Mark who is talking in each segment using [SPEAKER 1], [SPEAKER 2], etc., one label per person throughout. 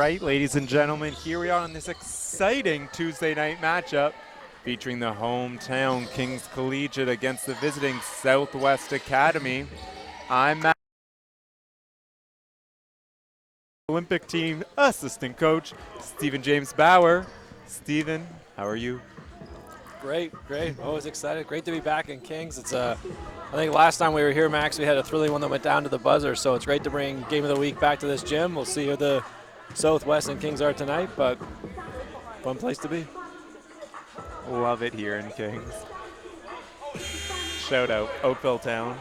[SPEAKER 1] right, ladies and gentlemen, here we are on this exciting Tuesday night matchup featuring the hometown Kings Collegiate against the visiting Southwest Academy. I'm Matt, Olympic team assistant coach, Stephen James Bauer. Stephen, how are you?
[SPEAKER 2] Great. Always excited. Great to be back in Kings. It's I think last time we were here, Max, we had a thrilling one that went down to the buzzer, so it's great to bring Game of the Week back to this gym. We'll see who the Southwest and Kings are tonight, but fun place to be.
[SPEAKER 1] Love it here in Kings. Shout out Oakville Town.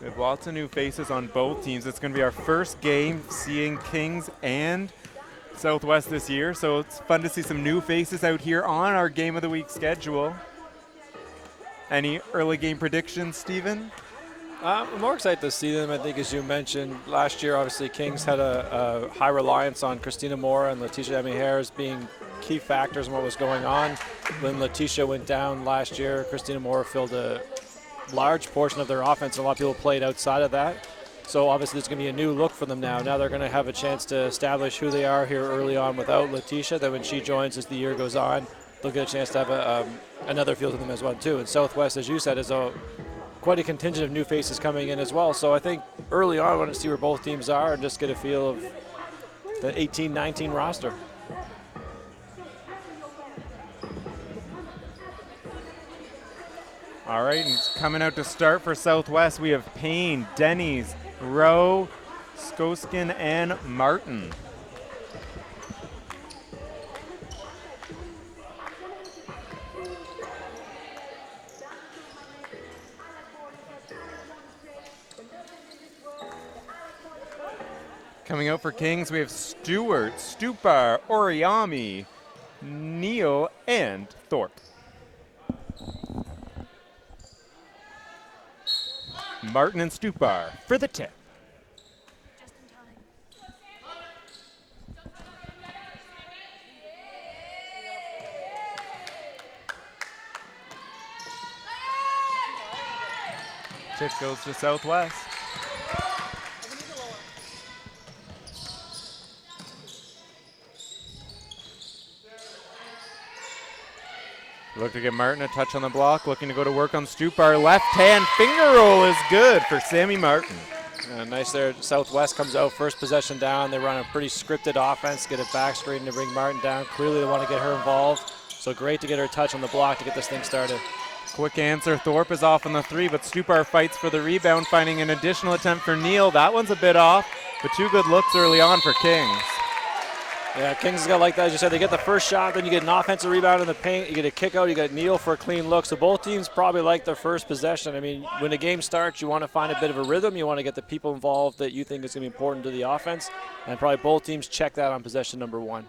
[SPEAKER 1] We have lots of new faces on both teams. It's going to be our first game seeing Kings and Southwest this year, so it's fun to see some new faces out here on our Game of the Week schedule. Any early game predictions, Stephen?
[SPEAKER 2] I'm more excited to see them. I think, as you mentioned, last year, obviously, Kings had a high reliance on Christina Mora and Letitia Emi-Harris being key factors in what was going on. When Letitia went down last year, Christina Mora filled a large portion of their offense, and a lot of people played outside of that. So obviously there's going to be a new look for them now. Now they're going to have a chance to establish who they are here early on without Letitia. Then when she joins as the year goes on, they'll get a chance to have another feel to them as well too. And Southwest, as you said, is quite a contingent of new faces coming in as well. So I think early on I want to see where both teams are and just get a feel of the 18-19 roster.
[SPEAKER 1] All right, and coming out to start for Southwest, we have Payne, Denny's, Rowe, Skoskin, and Martin. Coming out for Kings, we have Stewart, Stupar, Oriami, Neal, and Thorpe. Martin and Stupar for the tip. Tip goes to Southwest. Look to get Martin a touch on the block, looking to go to work on Stupar. Left hand finger roll is good for Sammy Martin.
[SPEAKER 2] Nice there. Southwest comes out, first possession down. They run a pretty scripted offense, get a back screen to bring Martin down. Clearly they want to get her involved. So great to get her a touch on the block to get this thing started.
[SPEAKER 1] Quick answer, Thorpe is off on the three, but Stupar fights for the rebound, finding an additional attempt for Neal. That one's a bit off, but two good looks early on for Kings.
[SPEAKER 2] Yeah, Kings has got like that. As you said, they get the first shot, then you get an offensive rebound in the paint, you get a kick out, you got Neal for a clean look. So both teams probably like their first possession. I mean, when a game starts, you want to find a bit of a rhythm. You want to get the people involved that you think is going to be important to the offense. And probably both teams check that on possession number one.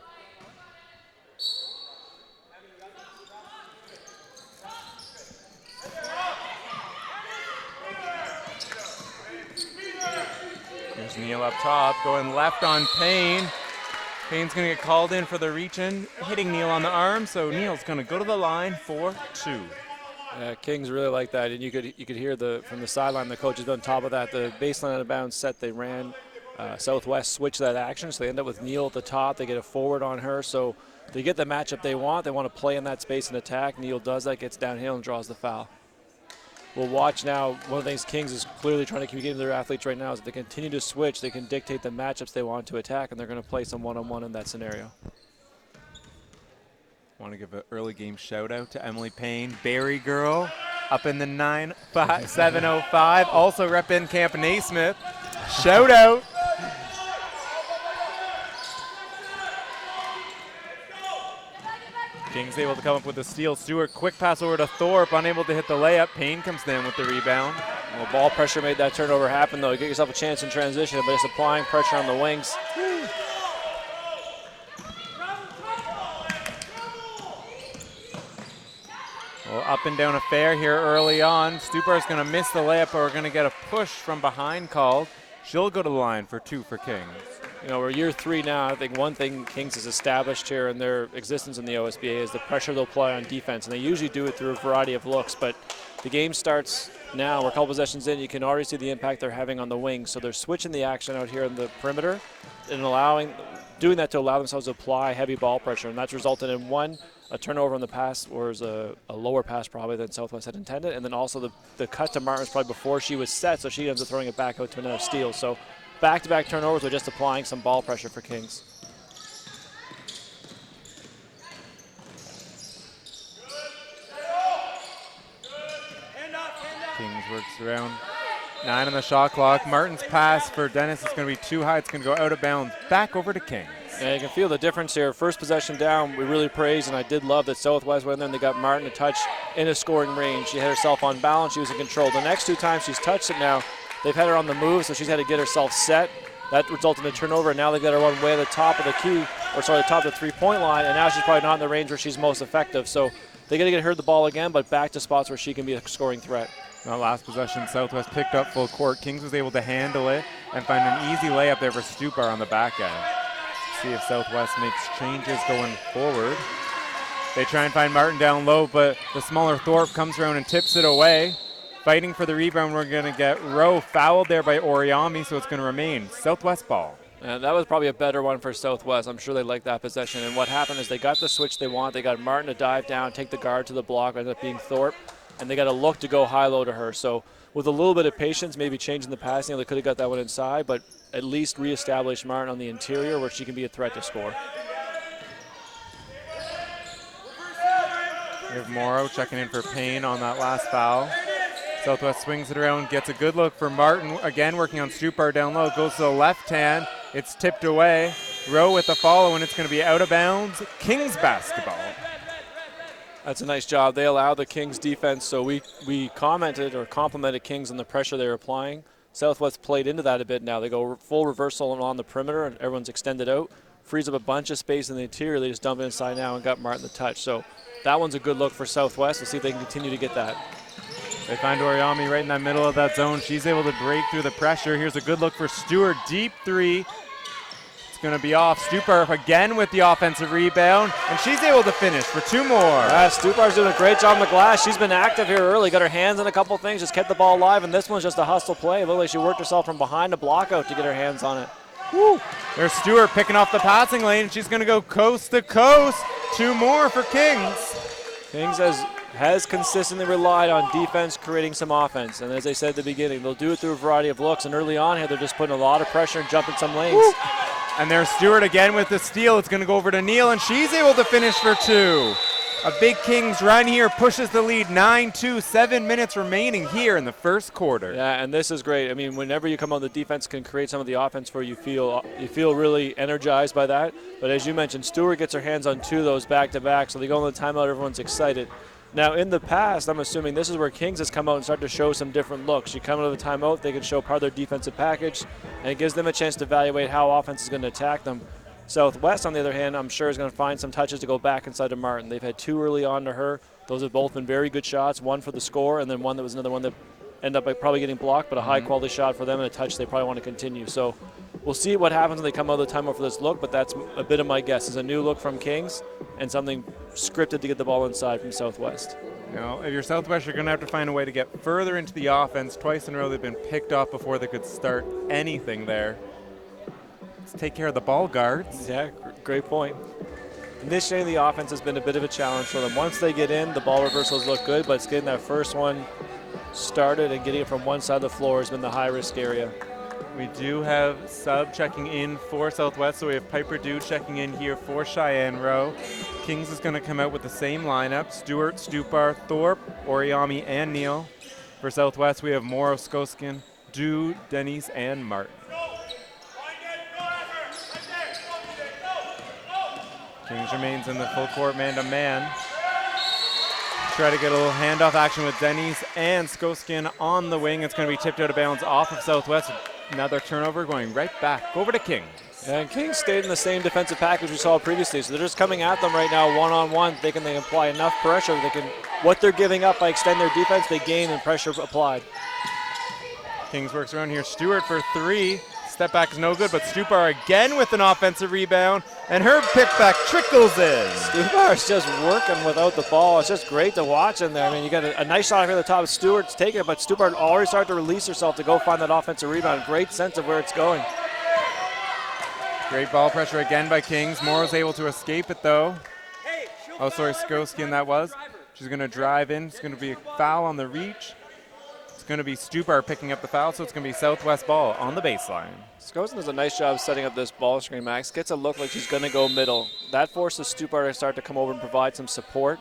[SPEAKER 1] Here's Neal up top, going left on Payne. Payne's going to get called in for the reach-in, hitting Neal on the arm, so Neal's going to go to the line for two.
[SPEAKER 2] Yeah, Kings really like that, and you could hear from the sideline the coaches on top of that. The baseline out of bounds set they ran. Southwest switched that action, so they end up with Neal at the top. They get a forward on her, so they get the matchup they want. They want to play in that space and attack. Neal does that, gets downhill, and draws the foul. We'll watch now. One of the things Kings is clearly trying to communicate to their athletes right now is if they continue to switch, they can dictate the matchups they want to attack, and they're going to play some one-on-one in that scenario.
[SPEAKER 1] Want to give an early game shout out to Emily Payne, Barry girl, up in the 9-705, also repping Camp Naismith. Shout out. Kings able to come up with a steal. Stewart, quick pass over to Thorpe, unable to hit the layup. Payne comes down with the rebound.
[SPEAKER 2] Well, ball pressure made that turnover happen, though. You get yourself a chance in transition, but it's applying pressure on the wings.
[SPEAKER 1] Well, up and down affair here early on. Stupar's going to miss the layup, but we're going to get a push from behind called. She'll go to the line for two for Kings.
[SPEAKER 2] You know, we're year three now. I think one thing Kings has established here in their existence in the OSBA is the pressure they'll apply on defense, and they usually do it through a variety of looks, but the game starts now. We're a couple possessions in. You can already see the impact they're having on the wings. So they're switching the action out here in the perimeter and doing that to allow themselves to apply heavy ball pressure. And that's resulted in a turnover on the pass, or is a lower pass probably than Southwest had intended. And then also the cut to Martin was probably before she was set, so she ends up throwing it back out to another steal. So back-to-back turnovers, we're just applying some ball pressure for Kings.
[SPEAKER 1] Kings works around. 9 on the shot clock. Martin's pass for Dennis is going to be too high. It's going to go out of bounds. Back over to Kings.
[SPEAKER 2] Yeah, you can feel the difference here. First possession down, we really praised, and I did love that Southwest went in there and they got Martin to touch in a scoring range. She had herself on balance. She was in control. The next 2 times she's touched it now, they've had her on the move, so she's had to get herself set. That resulted in a turnover, and now they've got her one way at the top of the the top of the three-point line, and now she's probably not in the range where she's most effective. So they got to get her the ball again, but back to spots where she can be a scoring threat.
[SPEAKER 1] That last possession, Southwest picked up full court. Kings was able to handle it and find an easy layup there for Stupar on the back end. See if Southwest makes changes going forward. They try and find Martin down low, but the smaller Thorpe comes around and tips it away. Fighting for the rebound, we're going to get Rowe fouled there by Oriami, so it's going to remain Southwest ball.
[SPEAKER 2] And that was probably a better one for Southwest. I'm sure they liked that possession. And what happened is they got the switch they want. They got Martin to dive down, take the guard to the block, ended up being Thorpe. And they got a look to go high-low to her. So with a little bit of patience, maybe changing the passing, they could have got that one inside, but at least reestablish Martin on the interior where she can be a threat to score.
[SPEAKER 1] We have Morrow checking in for Payne on that last foul. Southwest swings it around, gets a good look for Martin. Again, working on Stupar down low. Goes to the left hand. It's tipped away. Rowe with the follow, and it's going to be out of bounds. Kings basketball.
[SPEAKER 2] That's a nice job. They allow the Kings defense, so we commented or complimented Kings on the pressure they were applying. Southwest played into that a bit now. They go full reversal on the perimeter, and everyone's extended out. Frees up a bunch of space in the interior. They just dump it inside now and got Martin the touch. So that one's a good look for Southwest. We'll see if they can continue to get that.
[SPEAKER 1] They find Oriami right in the middle of that zone. She's able to break through the pressure. Here's a good look for Stewart. Deep three. It's going to be off. Stupar again with the offensive rebound, and she's able to finish for 2 more.
[SPEAKER 2] Yeah, Stupar's doing a great job on the glass. She's been active here early. Got her hands on a couple things, just kept the ball alive, and this one's just a hustle play. It looked like she worked herself from behind a block out to get her hands on it.
[SPEAKER 1] Woo. There's Stewart picking off the passing lane. She's going to go coast to coast. 2 more for Kings.
[SPEAKER 2] Kings has consistently relied on defense creating some offense. And as I said at the beginning, they'll do it through a variety of looks. And early on here, they're just putting a lot of pressure and jumping some lanes.
[SPEAKER 1] Woo. And there's Stewart again with the steal. It's going to go over to Neal, and she's able to finish for 2. A big Kings run here pushes the lead 9-2, 7 minutes remaining here in the first quarter.
[SPEAKER 2] Yeah, and this is great. I mean, whenever you come on, the defense can create some of the offense where you feel really energized by that. But as you mentioned, Stewart gets her hands on 2 of those back-to-back, so they go in the timeout, everyone's excited. Now, in the past, I'm assuming this is where Kings has come out and started to show some different looks. You come out of the timeout, they can show part of their defensive package, and it gives them a chance to evaluate how offense is going to attack them. Southwest, on the other hand, I'm sure is going to find some touches to go back inside of Martin. They've had 2 early on to her. Those have both been very good shots, one for the score, and then one that was another one that ended up probably getting blocked, but a high-quality shot for them and a touch they probably want to continue. So we'll see what happens when they come out of the timeout for this look, but that's a bit of my guess. It's a new look from Kings and something scripted to get the ball inside from Southwest.
[SPEAKER 1] You know, if you're Southwest, you're going to have to find a way to get further into the offense. Twice in a row they've been picked off before they could start anything there. Let's take care of the ball guards.
[SPEAKER 2] Yeah, great point. Initiating the offense has been a bit of a challenge for them. Once they get in, the ball reversals look good, but it's getting that first one started and getting it from one side of the floor has been the high-risk area.
[SPEAKER 1] We do have sub checking in for Southwest, so we have Piper Dew checking in here for Cheyenne Rowe. Kings is going to come out with the same lineup: Stewart, Stupar, Thorpe, Oriami, and Neal. For Southwest, we have Morrow, Skoskin, Dew, Denny's, and Martin. Kings remains in the full court man-to-man. Try to get a little handoff action with Denny's and Skoskin on the wing. It's going to be tipped out of bounds off of Southwest. Another turnover going right back over to Kings.
[SPEAKER 2] And Kings stayed in the same defensive package we saw previously, so they're just coming at them right now one-on-one, thinking they apply enough pressure. What they're giving up by extending their defense, they gain and pressure applied.
[SPEAKER 1] Kings works around here. Stewart for 3. Step back is no good, but Stupar again with an offensive rebound, and her pick back trickles in.
[SPEAKER 2] Stupar is just working without the ball. It's just great to watch in there. I mean, you got a nice shot here at the top. Stewart's taking it, but Stupar already started to release herself to go find that offensive rebound. Great sense of where it's going.
[SPEAKER 1] Great ball pressure again by Kings. Morrow's able to escape it, though. Oh, sorry, Skoskian that was. She's going to drive in. It's going to be a foul on the reach. It's going to be Stupar picking up the foul, so it's going to be Southwest ball on the baseline.
[SPEAKER 2] Skoskian does a nice job setting up this ball screen, Max. Gets a look like she's going to go middle. That forces Stupar to start to come over and provide some support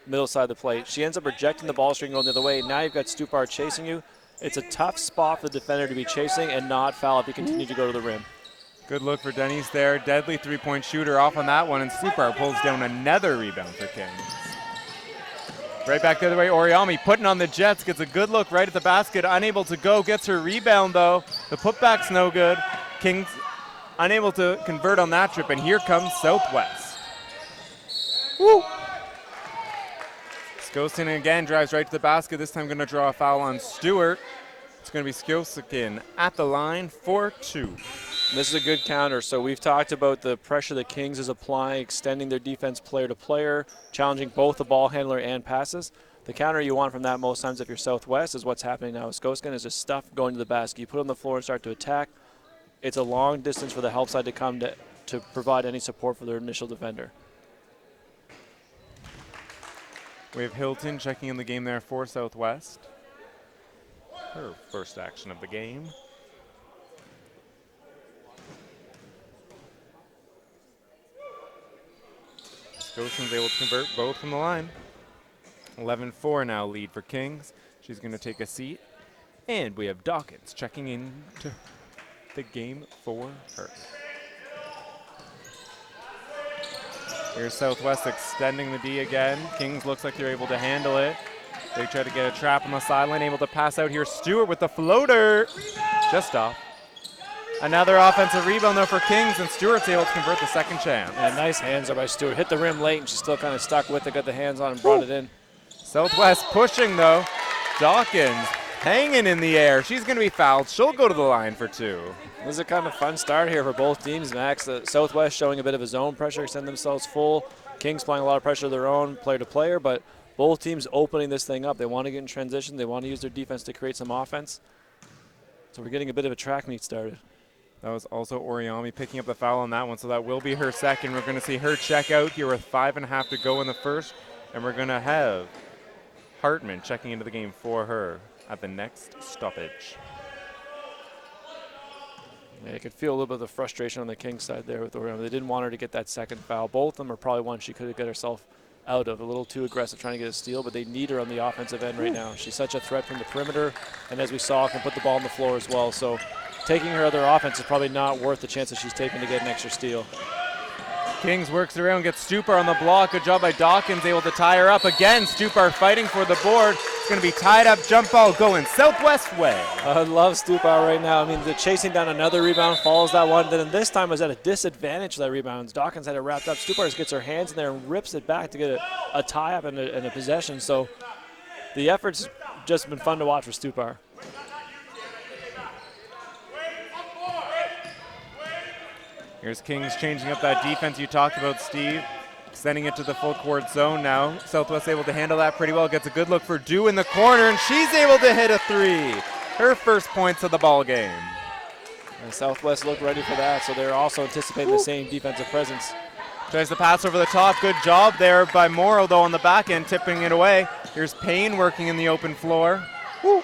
[SPEAKER 2] middle side of the plate. She ends up rejecting the ball screen going the other way. Now you've got Stupar chasing you. It's a tough spot for the defender to be chasing and not foul if you continue to go to the rim.
[SPEAKER 1] Good look for Denny's there. Deadly three-point shooter off on that one, and Stupar pulls down another rebound for Kings. Right back the other way, Oriami putting on the Jets, gets a good look right at the basket, unable to go, gets her rebound though. The putback's no good. Kings unable to convert on that trip, and here comes Southwest. Woo! Skosin again drives right to the basket, this time going to draw a foul on Stewart. It's going to be Skosikin at the line for 2.
[SPEAKER 2] This is a good counter. So we've talked about the pressure that Kings is applying, extending their defense player to player, challenging both the ball handler and passes. The counter you want from that most times if you're Southwest is what's happening now. Skoskin is just stuff going to the basket. You put it on the floor and start to attack. It's a long distance for the help side to come to provide any support for their initial defender.
[SPEAKER 1] We have Hilton checking in the game there for Southwest. Her first action of the game. Skosin's able to convert both from the line. 11-4 now lead for Kings. She's going to take a seat. And we have Dawkins checking in to the game for her. Here's Southwest extending the D again. Kings looks like they're able to handle it. They try to get a trap on the sideline, able to pass out here. Stewart with the floater. Just off. Another offensive rebound, though, for Kings, and Stewart's able to convert the second chance.
[SPEAKER 2] Yeah, nice hands there by Stewart. Hit the rim late, and she's still kind of stuck with it, got the hands on and brought it in.
[SPEAKER 1] Southwest pushing, though. Dawkins hanging in the air. She's going to be fouled. She'll go to the line for 2.
[SPEAKER 2] This is a kind of fun start here for both teams, Max. The Southwest showing a bit of a zone pressure, extend themselves full. Kings playing a lot of pressure of their own, player to player, but both teams opening this thing up. They want to get in transition. They want to use their defense to create some offense. So we're getting a bit of a track meet started.
[SPEAKER 1] That was also Oriami picking up the foul on that one, so that will be her second. We're going to see her check out here with 5.5 to go in the first, and we're going to have Hartman checking into the game for her at the next stoppage.
[SPEAKER 2] Yeah, you could feel a little bit of the frustration on the Kings side there with Oriami. They didn't want her to get that second foul. Both of them are probably one she could have got herself out of. A little too aggressive trying to get a steal, but they need her on the offensive end right now. She's such a threat from the perimeter, and as we saw, can put the ball on the floor as well. So taking her other offense is probably not worth the chance that she's taking to get an extra steal.
[SPEAKER 1] Kings works around, gets Stupar on the block. Good job by Dawkins, able to tie her up again. Stupar fighting for the board. It's going to be tied up, jump ball going Southwest way.
[SPEAKER 2] I love Stupar right now. I mean, the chasing down another rebound, follows that one. Then this time was at a disadvantage for that rebound. Dawkins had it wrapped up. Stupar just gets her hands in there and rips it back to get a tie up and a possession. So the effort's just been fun to watch for Stupar.
[SPEAKER 1] Here's Kings changing up that defense you talked about, Steve. Sending it to the full court zone now. Southwest able to handle that pretty well. Gets a good look for Dew in the corner, and she's able to hit a 3. Her first points of the ball game.
[SPEAKER 2] And Southwest looked ready for that, so they're also anticipating the same defensive presence.
[SPEAKER 1] Tries to pass over the top. Good job there by Morrow, though, on the back end, tipping it away. Here's Payne working in the open floor. Woo.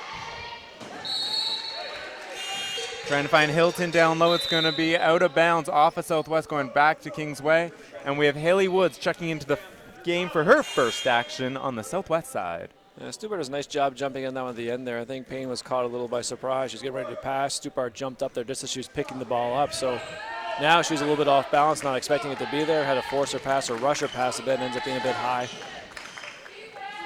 [SPEAKER 1] Trying to find Hilton down low. It's going to be out of bounds off of Southwest, going back to Kingsway. And we have Haley Woods checking into the game for her first action on the Southwest side.
[SPEAKER 2] Yeah, Stupar does a nice job jumping in that one at the end there. I think Payne was caught a little by surprise. She's getting ready to pass. Stupar jumped up there just as she was picking the ball up. So now she's a little bit off balance, not expecting it to be there. Had to force her pass or rush her pass a bit, and ends up being a bit high.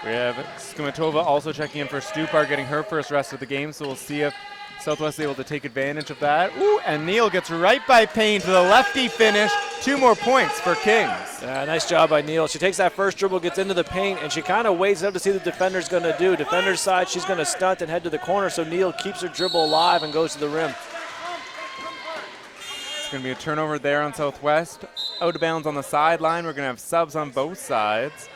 [SPEAKER 1] We have Skomatova also checking in for Stupar, getting her first rest of the game. So we'll see if Southwest is able to take advantage of that. Ooh, and Neal gets right by Payne to the lefty finish. 2 more points for Kings.
[SPEAKER 2] Nice job by Neal. She takes that first dribble, gets into the paint, and she kind of waits up to see what the defender's going to do. Defender's side, she's going to stunt and head to the corner, so Neal keeps her dribble alive and goes to the rim.
[SPEAKER 1] It's going to be a turnover there on Southwest. Out of bounds on the sideline. We're going to have subs on both sides.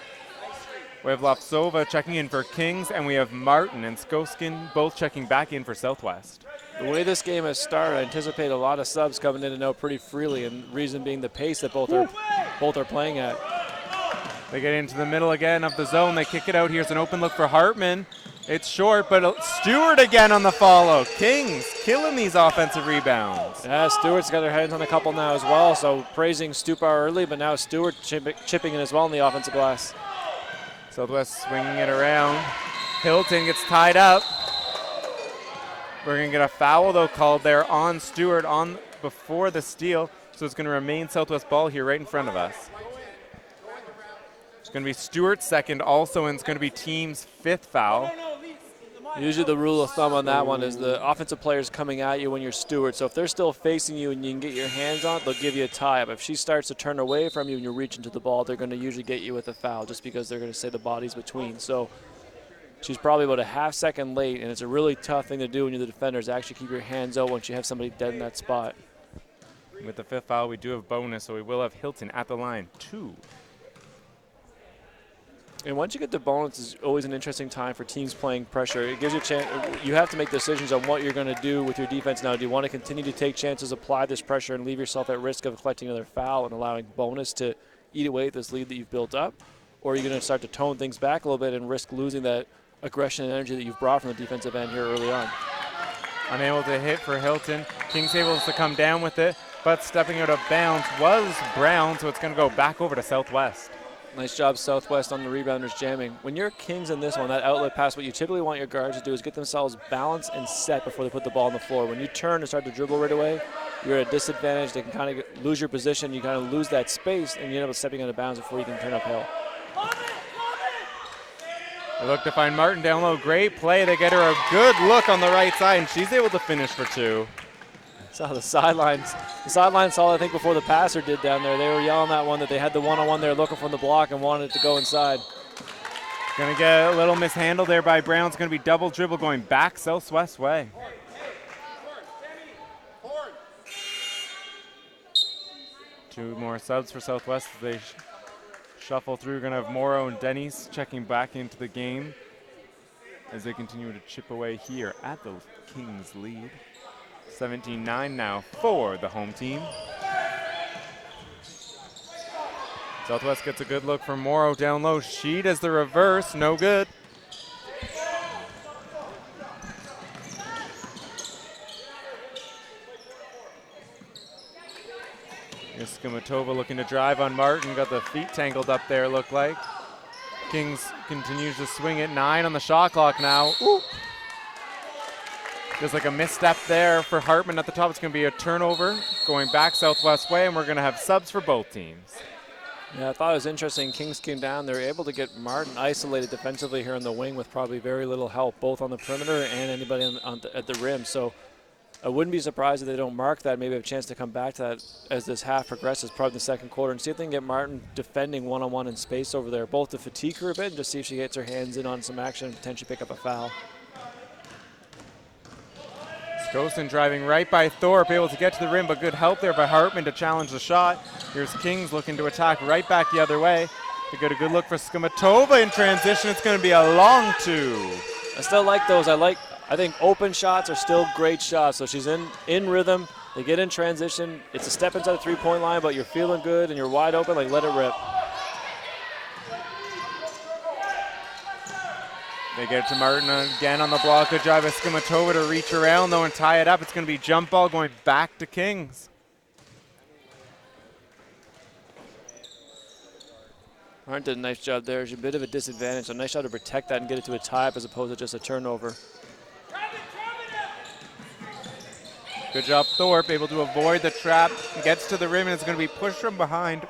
[SPEAKER 1] We have Lopsova checking in for Kings, and we have Martin and Skoskin both checking back in for Southwest.
[SPEAKER 2] The way this game has started, I anticipate a lot of subs coming in and out pretty freely, and the reason being the pace that both are playing at.
[SPEAKER 1] They get into the middle again of the zone. They kick it out. Here's an open look for Hartman. It's short, but Stewart again on the follow. Kings killing these offensive rebounds.
[SPEAKER 2] Yeah, Stewart's got their hands on a couple now as well, so praising Stupar early, but now Stewart chipping in as well in the offensive glass.
[SPEAKER 1] Southwest swinging it around. Hilton gets tied up. We're going to get a foul, though, called there on Stewart on before the steal, so it's going to remain Southwest ball here right in front of us. It's going to be Stewart's second also, and it's going to be team's fifth foul.
[SPEAKER 2] Usually the rule of thumb on that one is the offensive player's coming at you when you're Stewart. So if they're still facing you and you can get your hands on it, they'll give you a tie-up. If she starts to turn away from you and you're reaching to the ball, they're going to usually get you with a foul just because they're going to say the body's between. So she's probably about a half second late, and it's a really tough thing to do when you're the defender is actually keep your hands out once you have somebody dead in that spot.
[SPEAKER 1] With the fifth foul, we do have bonus, so we will have Hilton at the line. 2.
[SPEAKER 2] And once you get to bonus, it's always an interesting time for teams playing pressure. It gives you a chance. You have to make decisions on what you're going to do with your defense now. Do you want to continue to take chances, apply this pressure, and leave yourself at risk of collecting another foul and allowing bonus to eat away at this lead that you've built up? Or are you going to start to tone things back a little bit and risk losing that aggression and energy that you've brought from the defensive end here early on?
[SPEAKER 1] Unable to hit for Hilton. Kings able to come down with it, but stepping out of bounds was Brown, so it's going to go back over to Southwest.
[SPEAKER 2] Nice job, Southwest, on the rebounders jamming. When you're Kings in this one, that outlet pass, what you typically want your guards to do is get themselves balanced and set before they put the ball on the floor. When you turn and start to dribble right away, you're at a disadvantage. They can kind of lose your position. You kind of lose that space, and you end up stepping out of bounds before you can turn uphill.
[SPEAKER 1] They look to find Martin down low. Great play. They get her a good look on the right side, and she's able to finish for 2.
[SPEAKER 2] Saw the sidelines. The sidelines saw, I think, before the passer did down there. They were yelling that one that they had the one-on-one there looking from the block and wanted it to go inside.
[SPEAKER 1] Going to get a little mishandled there by Brown. It's going to be double dribble going back Southwest way. Two more subs for Southwest. They shuffle through. Going to have Morrow and Denny's checking back into the game as they continue to chip away here at the Kings lead. 17-9 now for the home team. Southwest gets a good look from Morrow down low. She does the reverse, no good. Skamatova looking to drive on Martin. Got the feet tangled up there, looked like. Kings continues to swing at 9 on the shot clock now. Ooh. There's like a misstep there for Hartman at the top. It's going to be a turnover going back Southwest way, and we're going to have subs for both teams.
[SPEAKER 2] Yeah, I thought it was interesting. Kings came down. They were able to get Martin isolated defensively here in the wing with probably very little help, both on the perimeter and anybody at the rim. So I wouldn't be surprised if they don't mark that, maybe have a chance to come back to that as this half progresses, probably in the second quarter, and see if they can get Martin defending one-on-one in space over there, both to fatigue her a bit and just see if she gets her hands in on some action and potentially pick up a foul.
[SPEAKER 1] Skosen driving right by Thorpe, able to get to the rim, but good help there by Hartman to challenge the shot. Here's Kings looking to attack right back the other way. They get a good look for Skamatova in transition. It's going to be a long 2.
[SPEAKER 2] I still like those. I think open shots are still great shots. So she's in rhythm. They get in transition. It's a step inside the three-point line, but you're feeling good and you're wide open. Like, let it rip.
[SPEAKER 1] They get it to Martin again on the block. Good job by Skamatova to reach around, though, and tie it up. It's going to be jump ball going back to Kings.
[SPEAKER 2] Martin did a nice job there. It's a bit of a disadvantage. So nice job to protect that and get it to a tie-up as opposed to just a turnover.
[SPEAKER 1] Good job, Thorpe, able to avoid the trap. Gets to the rim, and it's going to be pushed from behind.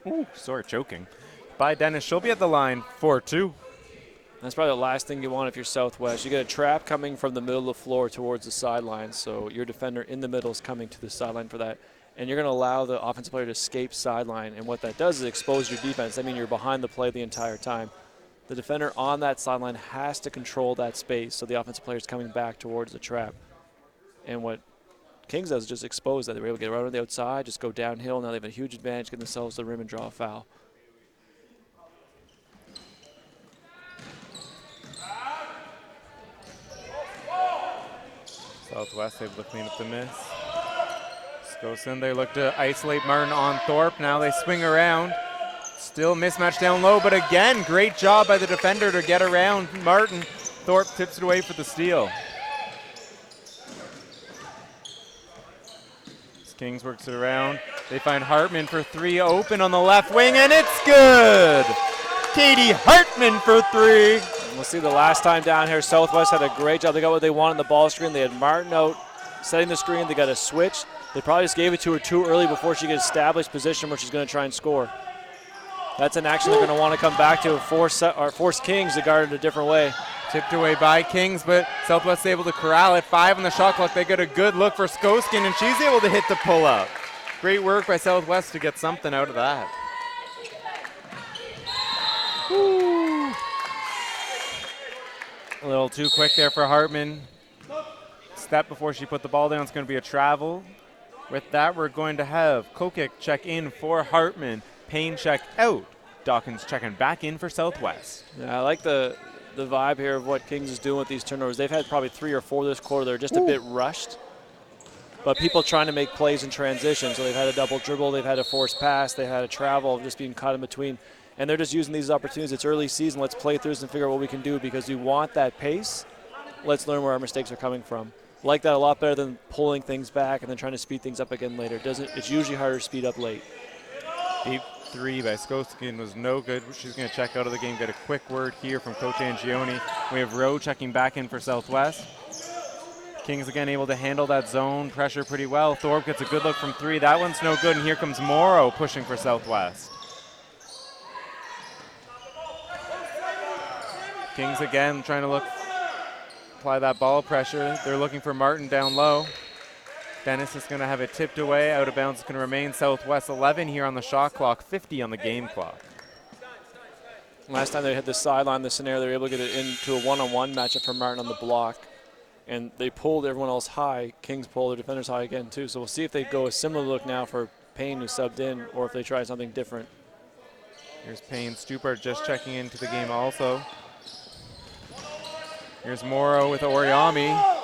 [SPEAKER 1] Ooh, sorry, choking. By Dennis. She'll be at the line for 2.
[SPEAKER 2] That's probably the last thing you want if you're Southwest. You get a trap coming from the middle of the floor towards the sideline, so your defender in the middle is coming to the sideline for that. And you're going to allow the offensive player to escape sideline, and what that does is expose your defense. I mean, you're behind the play the entire time. The defender on that sideline has to control that space, so the offensive player is coming back towards the trap. And what Kings does is just expose that. They were able to get right on the outside, just go downhill. Now they have a huge advantage, get themselves to the rim and draw a foul.
[SPEAKER 1] Southwest able to clean up the miss. Skosin, they look to isolate Martin on Thorpe. Now they swing around. Still mismatch down low, but again, great job by the defender to get around Martin. Thorpe tips it away for the steal. Kings works it around. They find Hartman for three, open on the left wing, and it's good! Katie Hartman for three.
[SPEAKER 2] And we'll see the last time down here, Southwest had a great job. They got what they wanted in the ball screen. They had Martin out setting the screen. They got a switch. They probably just gave it to her too early before she could establish position where she's going to try and score. That's an action they're going to want to come back to, force Kings to guard it a different way.
[SPEAKER 1] Tipped away by Kings, but Southwest able to corral it. 5 on the shot clock. They get a good look for Skoskin, and she's able to hit the pull-up. Great work by Southwest to get something out of that. Woo. A little too quick there for Hartman. Step before she put the ball down. It's going to be a travel. With that, we're going to have Kokik check in for Hartman. Payne check out. Dawkins checking back in for Southwest.
[SPEAKER 2] Yeah, I like the vibe here of what Kings is doing with these turnovers. They've had probably 3 or 4 this quarter. They're just a bit rushed. But people trying to make plays in transition. So they've had a double dribble, they've had a forced pass, they had a travel, just being caught in between. And they're just using these opportunities. It's early season. Let's play through this and figure out what we can do because we want that pace. Let's learn where our mistakes are coming from. Like that a lot better than pulling things back and then trying to speed things up again later. It's usually harder to speed up late.
[SPEAKER 1] Deep three by Skoskin was no good. She's going to check out of the game. Get a quick word here from Coach Angioni. We have Rowe checking back in for Southwest. Kings again able to handle that zone pressure pretty well. Thorpe gets a good look from 3. That one's no good, and here comes Morrow pushing for Southwest. Kings again trying to apply that ball pressure. They're looking for Martin down low. Dennis is going to have it tipped away. Out of bounds. It's going to remain Southwest. 11 here on the shot clock, 50 on the game clock.
[SPEAKER 2] Last time they had the sideline, the scenario, they were able to get it into a one-on-one matchup for Martin on the block. And they pulled everyone else high. Kings pulled their defenders high again, too. So we'll see if they go a similar look now for Payne, who subbed in, or if they try something different.
[SPEAKER 1] Here's Payne. Stupart just checking into the game also. Here's Morrow with Oriami.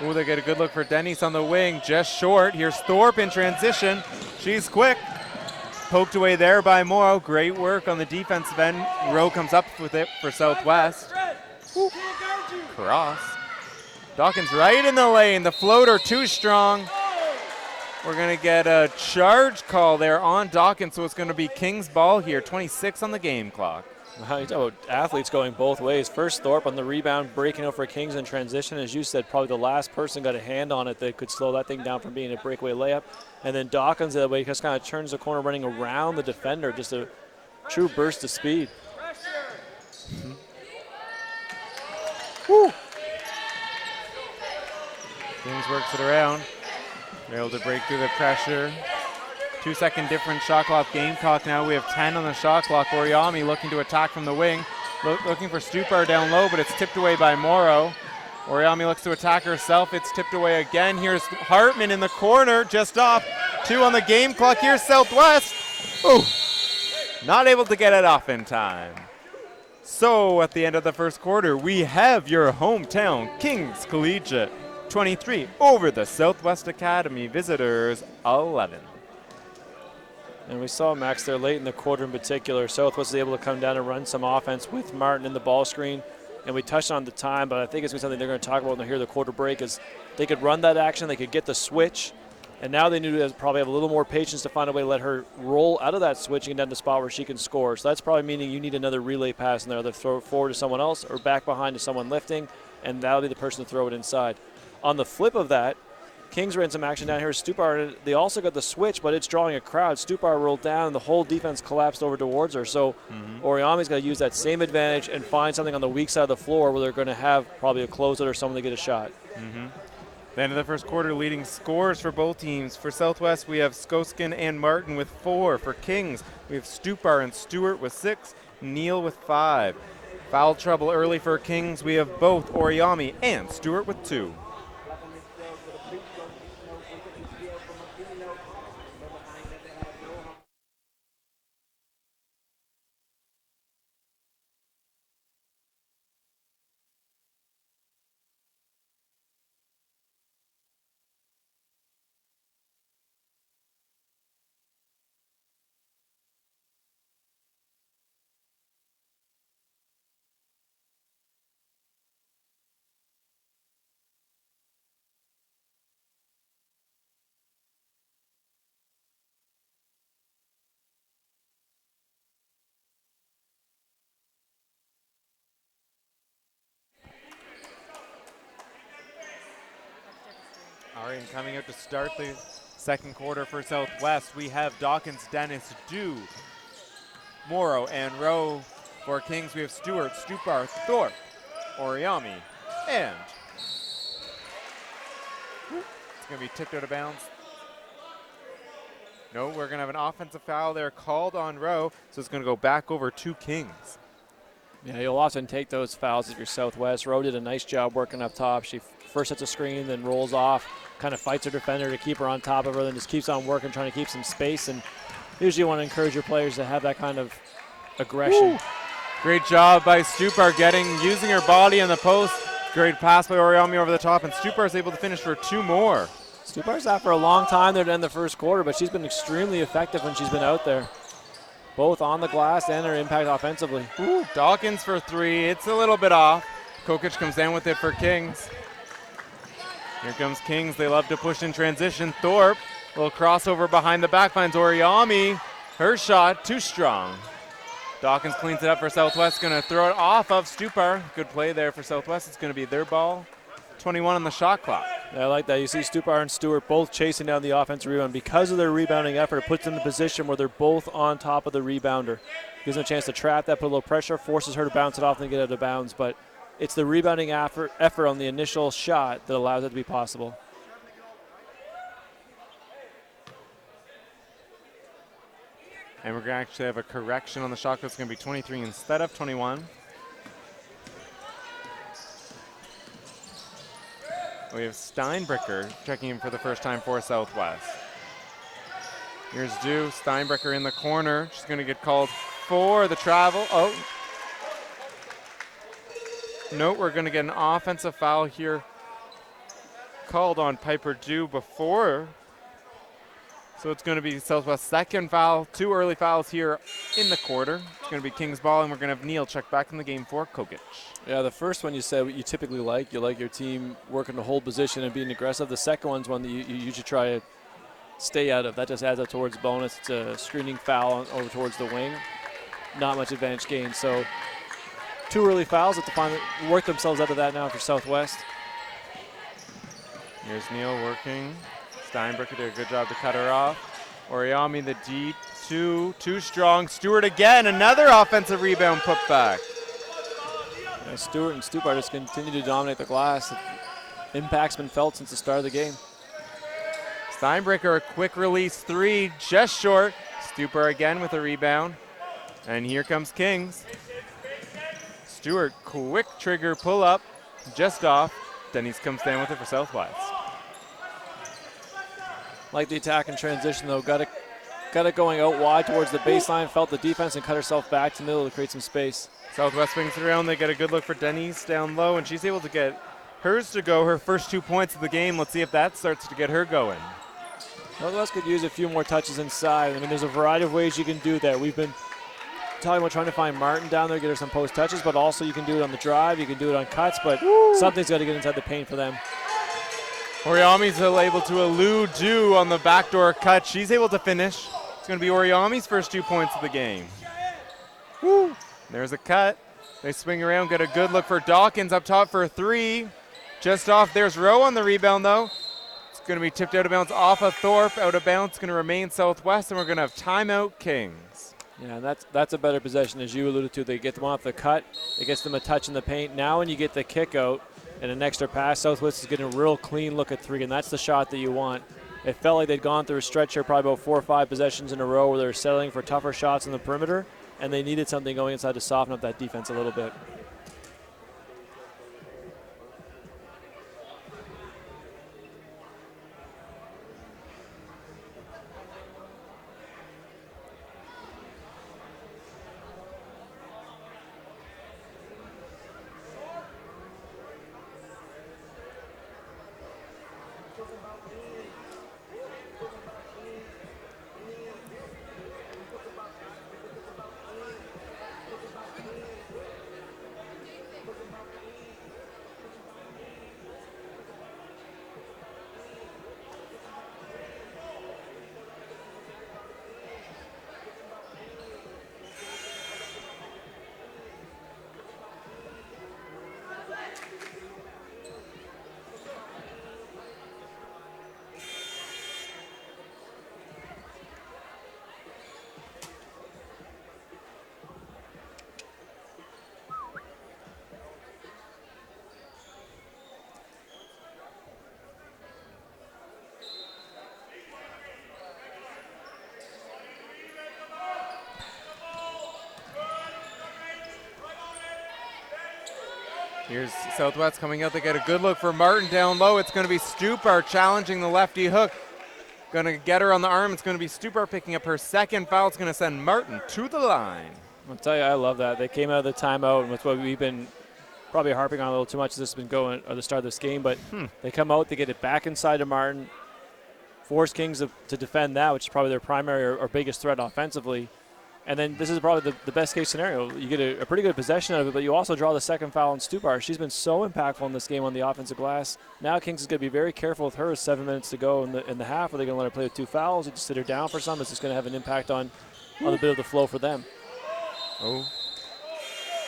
[SPEAKER 1] Ooh, they get a good look for Dennis on the wing, just short. Here's Thorpe in transition. She's quick. Poked away there by Morrow. Great work on the defensive end. Rowe comes up with it for Southwest. Ooh. Cross. Dawkins right in the lane. The floater too strong. We're going to get a charge call there on Dawkins, so it's going to be Kings ball here. 26 on the game clock.
[SPEAKER 2] Wow, you talk about athletes going both ways. First, Thorpe on the rebound, breaking out for Kings in transition. As you said, probably the last person got a hand on it that could slow that thing down from being a breakaway layup. And then Dawkins that way just kind of turns the corner, running around the defender. Just a true burst of speed.
[SPEAKER 1] Mm-hmm. Woo! Kings works it around. They're able to break through the pressure. 2-second difference shot clock, game clock now. We have 10 on the shot clock. Oriami looking to attack from the wing. Looking for Stupar down low, but it's tipped away by Morrow. Oriami looks to attack herself. It's tipped away again. Here's Hartman in the corner, just off. 2 on the game clock. Here's Southwest. Ooh, not able to get it off in time. So at the end of the first quarter, we have your hometown Kings Collegiate 23 over the Southwest Academy visitors 11.
[SPEAKER 2] And we saw Max there late in the quarter in particular. Southwest was able to come down and run some offense with Martin in the ball screen. And we touched on the time, but I think it's something they're going to talk about when they hear the quarter break is they could run that action, they could get the switch, and now they knew to probably have a little more patience to find a way to let her roll out of that switch and get down to the spot where she can score. So that's probably meaning you need another relay pass in there, either throw it forward to someone else or back behind to someone lifting, and that'll be the person to throw it inside. On the flip of that, Kings ran some action down here. Stupar, they also got the switch, but it's drawing a crowd. Stupar rolled down, and the whole defense collapsed over towards her. So Oriami's got to use that same advantage and find something on the weak side of the floor where they're going to have probably a closeout or someone to get a shot.
[SPEAKER 1] The end of the first quarter, leading scores for both teams. For Southwest, we have Skoskin and Martin with 4. For Kings, we have Stupar and Stewart with 6, Neal with 5. Foul trouble early for Kings. We have both Oriami and Stewart with 2. coming out to start the second quarter for Southwest. We have Dawkins, Dennis, Dew, Morrow, and Rowe. For Kings, we have Stewart, Stupar, Thorpe, Oriami, and it's going to be tipped out of bounds. No, we're going to have an offensive foul there called on Rowe, so it's going to go back over to Kings.
[SPEAKER 2] Yeah, you'll often take those fouls if you're Southwest. Rowe did a nice job working up top. She first sets a screen, then rolls off, kind of fights her defender to keep her on top of her, then just keeps on working, trying to keep some space. And usually you want to encourage your players to have that kind of aggression.
[SPEAKER 1] Woo. Great job by Stupar using her body in the post. Great pass by Oriami over the top, and Stupar is able to finish for 2 more.
[SPEAKER 2] Stupar's out for a long time there to end the first quarter, but she's been extremely effective when she's been out there, both on the glass and her impact offensively.
[SPEAKER 1] Ooh, Dawkins for 3. It's a little bit off. Kokic comes down with it for Kings. Here comes Kings. They love to push in transition. Thorpe, little crossover behind the back, finds Oriami. Her shot, too strong. Dawkins cleans it up for Southwest. Going to throw it off of Stupar. Good play there for Southwest. It's going to be their ball. 21 on the shot clock.
[SPEAKER 2] Yeah, I like that. You see Stupar and Stewart both chasing down the offensive rebound. Because of their rebounding effort, it puts them in the position where they're both on top of the rebounder. Gives them a chance to trap that, put a little pressure, forces her to bounce it off and get out of bounds. But it's the rebounding effort on the initial shot that allows it to be possible.
[SPEAKER 1] And we're going to actually have a correction on the shot clock. It's going to be 23 instead of 21. We have Steinbrecher checking in for the first time for Southwest. Here's Dew. Steinbrecher in the corner. She's going to get called for the travel. Oh. Note we're going to get an offensive foul here called on Piper Dew before. So it's going to be Southwest's second foul. 2 early fouls here in the quarter. It's going to be Kings ball, and we're going to have Neal check back in the game for Kokic.
[SPEAKER 2] Yeah, the first one you said what you typically like. You like your team working to hold position and being aggressive. The second one's one that you usually try to stay out of. That just adds up towards bonus. It's a screening foul over towards the wing. Not much advantage gain. So 2 early fouls have to finally work themselves out of that now for Southwest.
[SPEAKER 1] Here's Neal working. Steinbrecher did a good job to cut her off. Oriami the deep, too strong. Stewart again, another offensive rebound put back.
[SPEAKER 2] Yeah, Stewart and Stupar just continue to dominate the glass. Impact's been felt since the start of the game.
[SPEAKER 1] Steinbrecher, a quick release 3, just short. Stupar again with a rebound. And here comes Kings. Stewart, quick trigger pull up, just off. Denny's comes down with it for Southwest.
[SPEAKER 2] Like the attack and transition, though. Got it going out wide towards the baseline. Felt the defense and cut herself back to the middle to create some space.
[SPEAKER 1] Southwest swings it around. They get a good look for Denny's down low, and she's able to get hers to go, her first 2 points of the game. Let's see if that starts to get her going.
[SPEAKER 2] Southwest could use a few more touches inside. I mean, there's a variety of ways you can do that. We've been talking about trying to find Martin down there, get her some post touches, but also you can do it on the drive, you can do it on cuts, but something's got to get inside the paint for them.
[SPEAKER 1] Oriami's able to elude Dew on the backdoor cut. She's able to finish. It's going to be Oriami's first 2 points of the game. Woo. There's a cut. They swing around, get a good look for Dawkins up top for a 3. Just off. There's Rowe on the rebound, though. It's going to be tipped out of bounds off of Thorpe. Out of bounds. It's going to remain Southwest, and we're going to have timeout Kings.
[SPEAKER 2] Yeah, and that's a better possession, as you alluded to. They get them off the cut. It gets them a touch in the paint. Now when you get the kick out and an extra pass, Southwest is getting a real clean look at 3, and that's the shot that you want. It felt like they'd gone through a stretch here, probably about 4 or 5 possessions in a row where they were settling for tougher shots in the perimeter, and they needed something going inside to soften up that defense a little bit.
[SPEAKER 1] Here's Southwest coming out. They get a good look for Martin down low. It's going to be Stupar challenging the lefty hook. Going to get her on the arm. It's going to be Stupar picking up her second foul. It's going to send Martin to the line.
[SPEAKER 2] I'll tell you, I love that. They came out of the timeout, and that's what we've been probably harping on a little too much as this has been going at the start of this game. But they come out, they get it back inside to Martin, force Kings to defend that, which is probably their primary or biggest threat offensively. And then this is probably the best case scenario. You get a pretty good possession out of it, but you also draw the second foul on Stupar. She's been so impactful in this game on the offensive glass. Now Kings is going to be very careful with her. 7 minutes to go in the half. Are they going to let her play with 2 fouls? Or just sit her down for some? It's just going to have an impact on a bit of the flow for them.
[SPEAKER 1] Oh.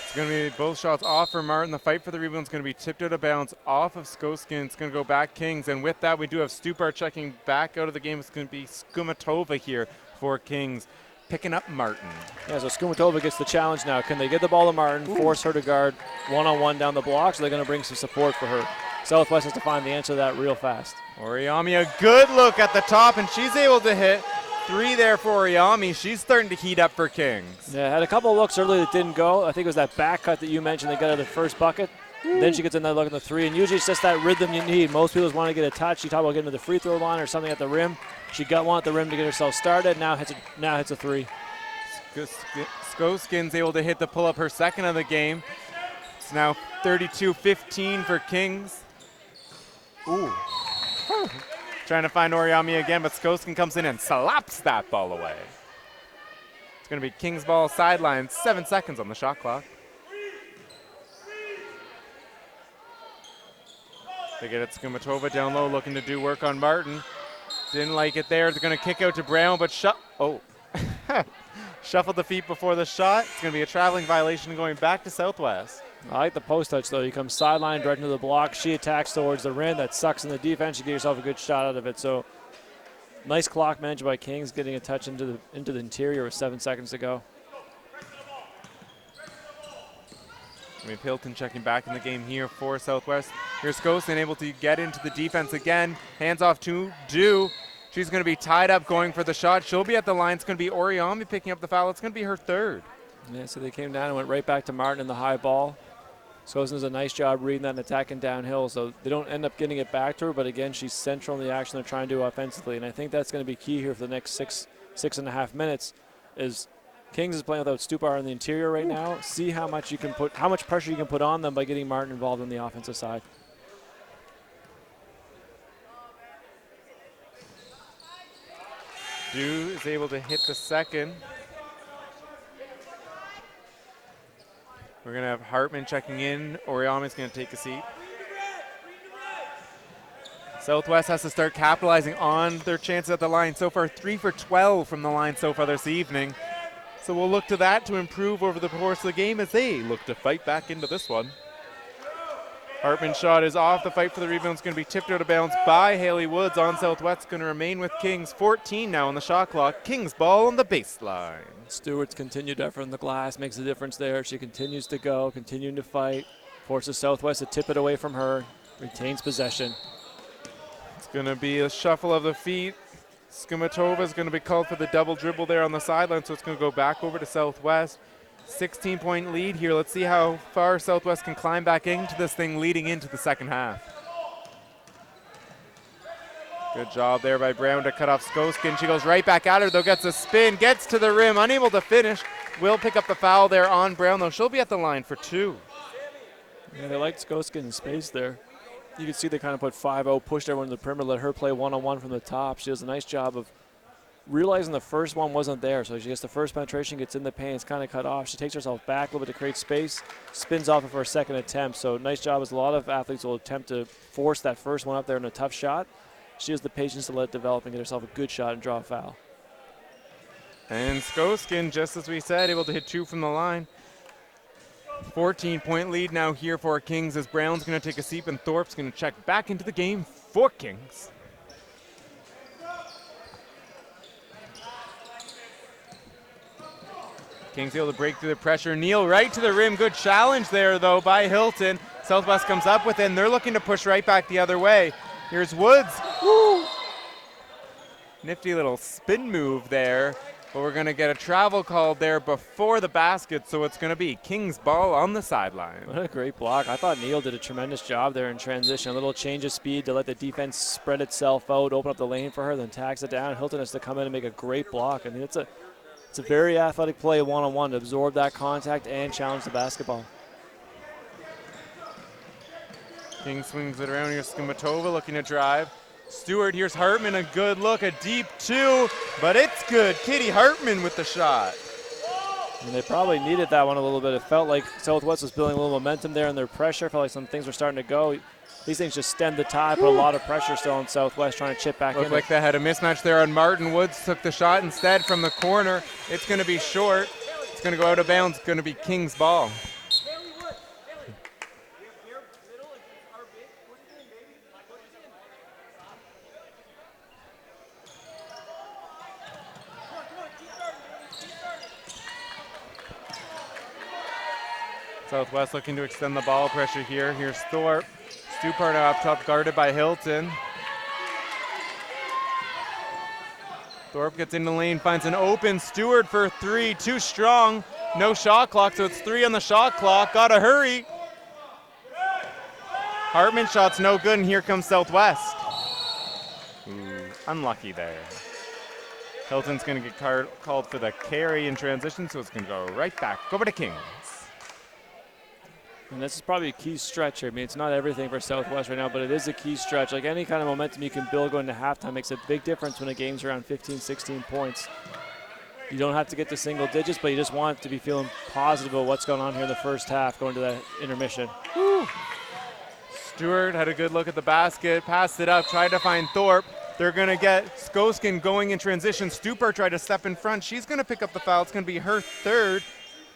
[SPEAKER 1] It's going to be both shots off for Martin. The fight for the rebound is going to be tipped out of bounds off of Skoskin. It's going to go back Kings. And with that, we do have Stupar checking back out of the game. It's going to be Skumatova here for Kings, picking up Martin.
[SPEAKER 2] Yeah, so Skumatova gets the challenge now. Can they get the ball to Martin, force her to guard one-on-one down the blocks, or are they going to bring some support for her? Southwest has to find the answer to that real fast.
[SPEAKER 1] Oriami, a good look at the top, and she's able to hit 3 there for Oriami. She's starting to heat up for Kings.
[SPEAKER 2] Yeah, had a couple of looks early that didn't go. I think it was that back cut that you mentioned. They got out of the first bucket. Then she gets another look at the 3, and usually it's just that rhythm you need. Most people want to get a touch. You talk about getting to the free throw line or something at the rim. She got one at the rim to get herself started. Now hits a 3.
[SPEAKER 1] Skoskin's able to hit the pull-up, her second of the game. It's now 32-15 for Kings. Ooh. Trying to find Oriami again, but Skoskin comes in and slaps that ball away. It's going to be Kings ball sideline, 7 seconds on the shot clock. They get it, Skumatova down low, looking to do work on Martin. Didn't like it there. They're going to kick out to Brown, but shuffled the feet before the shot. It's going to be a traveling violation going back to Southwest.
[SPEAKER 2] I like the post touch, though. You come sideline direct into the block. She attacks towards the rim. That sucks in the defense. You get yourself a good shot out of it. So nice clock managed by Kings, getting a touch into the interior with 7 seconds to go.
[SPEAKER 1] Hilton checking back in the game here for Southwest. Here's Skoskin able to get into the defense again. Hands off to Du. She's going to be tied up going for the shot. She'll be at the line. It's going to be Oriami picking up the foul. It's going to be her 3rd.
[SPEAKER 2] Yeah, so they came down and went right back to Martin in the high ball. Skoskin does a nice job reading that and attacking downhill, so they don't end up getting it back to her, but again, she's central in the action they're trying to do offensively, and I think that's going to be key here for the next 6.5 minutes, is Kings is playing without Stupar in the interior right now. See how much pressure you can put on them by getting Martin involved on the offensive side.
[SPEAKER 1] Du is able to hit the second. We're going to have Hartman checking in. Oriami's going to take a seat. Southwest has to start capitalizing on their chances at the line. So far, 3 for 12 from the line so far this evening. So we'll look to that to improve over the course of the game as they look to fight back into this one. Hartman's shot is off. The fight for the rebound is going to be tipped out of bounds by Haley Woods on Southwest. Going to remain with Kings. 14 now on the shot clock. Kings ball on the baseline.
[SPEAKER 2] Stewart's continued effort in the glass makes a difference there. She continues to go, continuing to fight. Forces Southwest to tip it away from her. Retains possession.
[SPEAKER 1] It's going to be a shuffle of the feet. Skumatova is going to be called for the double dribble there on the sideline, so it's going to go back over to Southwest. 16-point lead here. Let's see how far Southwest can climb back into this thing leading into the second half. Good job there by Brown to cut off Skoskin. She goes right back at her, though, gets a spin, gets to the rim, unable to finish. Will pick up the foul there on Brown, though. She'll be at the line for 2.
[SPEAKER 2] Yeah, they liked Skoskin in space there. You can see they kind of put 5-0, pushed everyone to the perimeter, let her play one-on-one from the top. She does a nice job of realizing the first one wasn't there. So she gets the first penetration, gets in the paint, it's kind of cut off. She takes herself back a little bit to create space, spins off it for a second attempt. So nice job, as a lot of athletes will attempt to force that first one up there in a tough shot. She has the patience to let it develop and get herself a good shot and draw a foul.
[SPEAKER 1] And Skoskin, just as we said, able to hit 2 from the line. 14-point lead now here for Kings as Brown's going to take a seat and Thorpe's going to check back into the game for Kings. Kings able to break through the pressure. Neal right to the rim. Good challenge there, though, by Hilton. Southwest comes up with it, and they're looking to push right back the other way. Here's Woods. Woo! Nifty little spin move there. But we're going to get a travel called there before the basket, so it's going to be Kings ball on the sideline.
[SPEAKER 2] What a great block. I thought Neal did a tremendous job there in transition. A little change of speed to let the defense spread itself out, open up the lane for her, then tags it down. Hilton has to come in and make a great block. I mean, it's a very athletic play one-on-one to absorb that contact and challenge the basketball.
[SPEAKER 1] King swings it around. Here's Skumatova looking to drive. Stewart, here's Hartman, a good look, a deep two, but it's good. Katie Hartman with the shot.
[SPEAKER 2] And they probably needed that one a little bit. It felt like Southwest was building a little momentum there in their pressure. Felt like some things were starting to go. These things just stemmed the tide, put a lot of pressure still on Southwest trying to chip back in.
[SPEAKER 1] Looked like they had a mismatch there on Martin. Woods took the shot instead from the corner. It's going to be short. It's going to go out of bounds. It's going to be King's ball. Southwest looking to extend the ball pressure here. Here's Thorpe. Stupart up top, guarded by Hilton. Thorpe gets in the lane, finds an open Stewart for three. Too strong. No shot clock, so it's 3 on the shot clock. Gotta hurry. Hartman shot's no good, and here comes Southwest. Ooh, unlucky there. Hilton's going to get called for the carry in transition, so it's going to go right back over to Kings.
[SPEAKER 2] And this is probably a key stretch here. I mean, it's not everything for Southwest right now, but it is a key stretch. Like any kind of momentum you can build going to halftime makes a big difference when a game's around 15, 16 points. You don't have to get to single digits, but you just want to be feeling positive about what's going on here in the first half going to that intermission.
[SPEAKER 1] Woo. Stewart had a good look at the basket, passed it up, tried to find Thorpe. They're going to get Skoskin going in transition. Stupart tried to step in front. She's going to pick up the foul. It's going to be her third.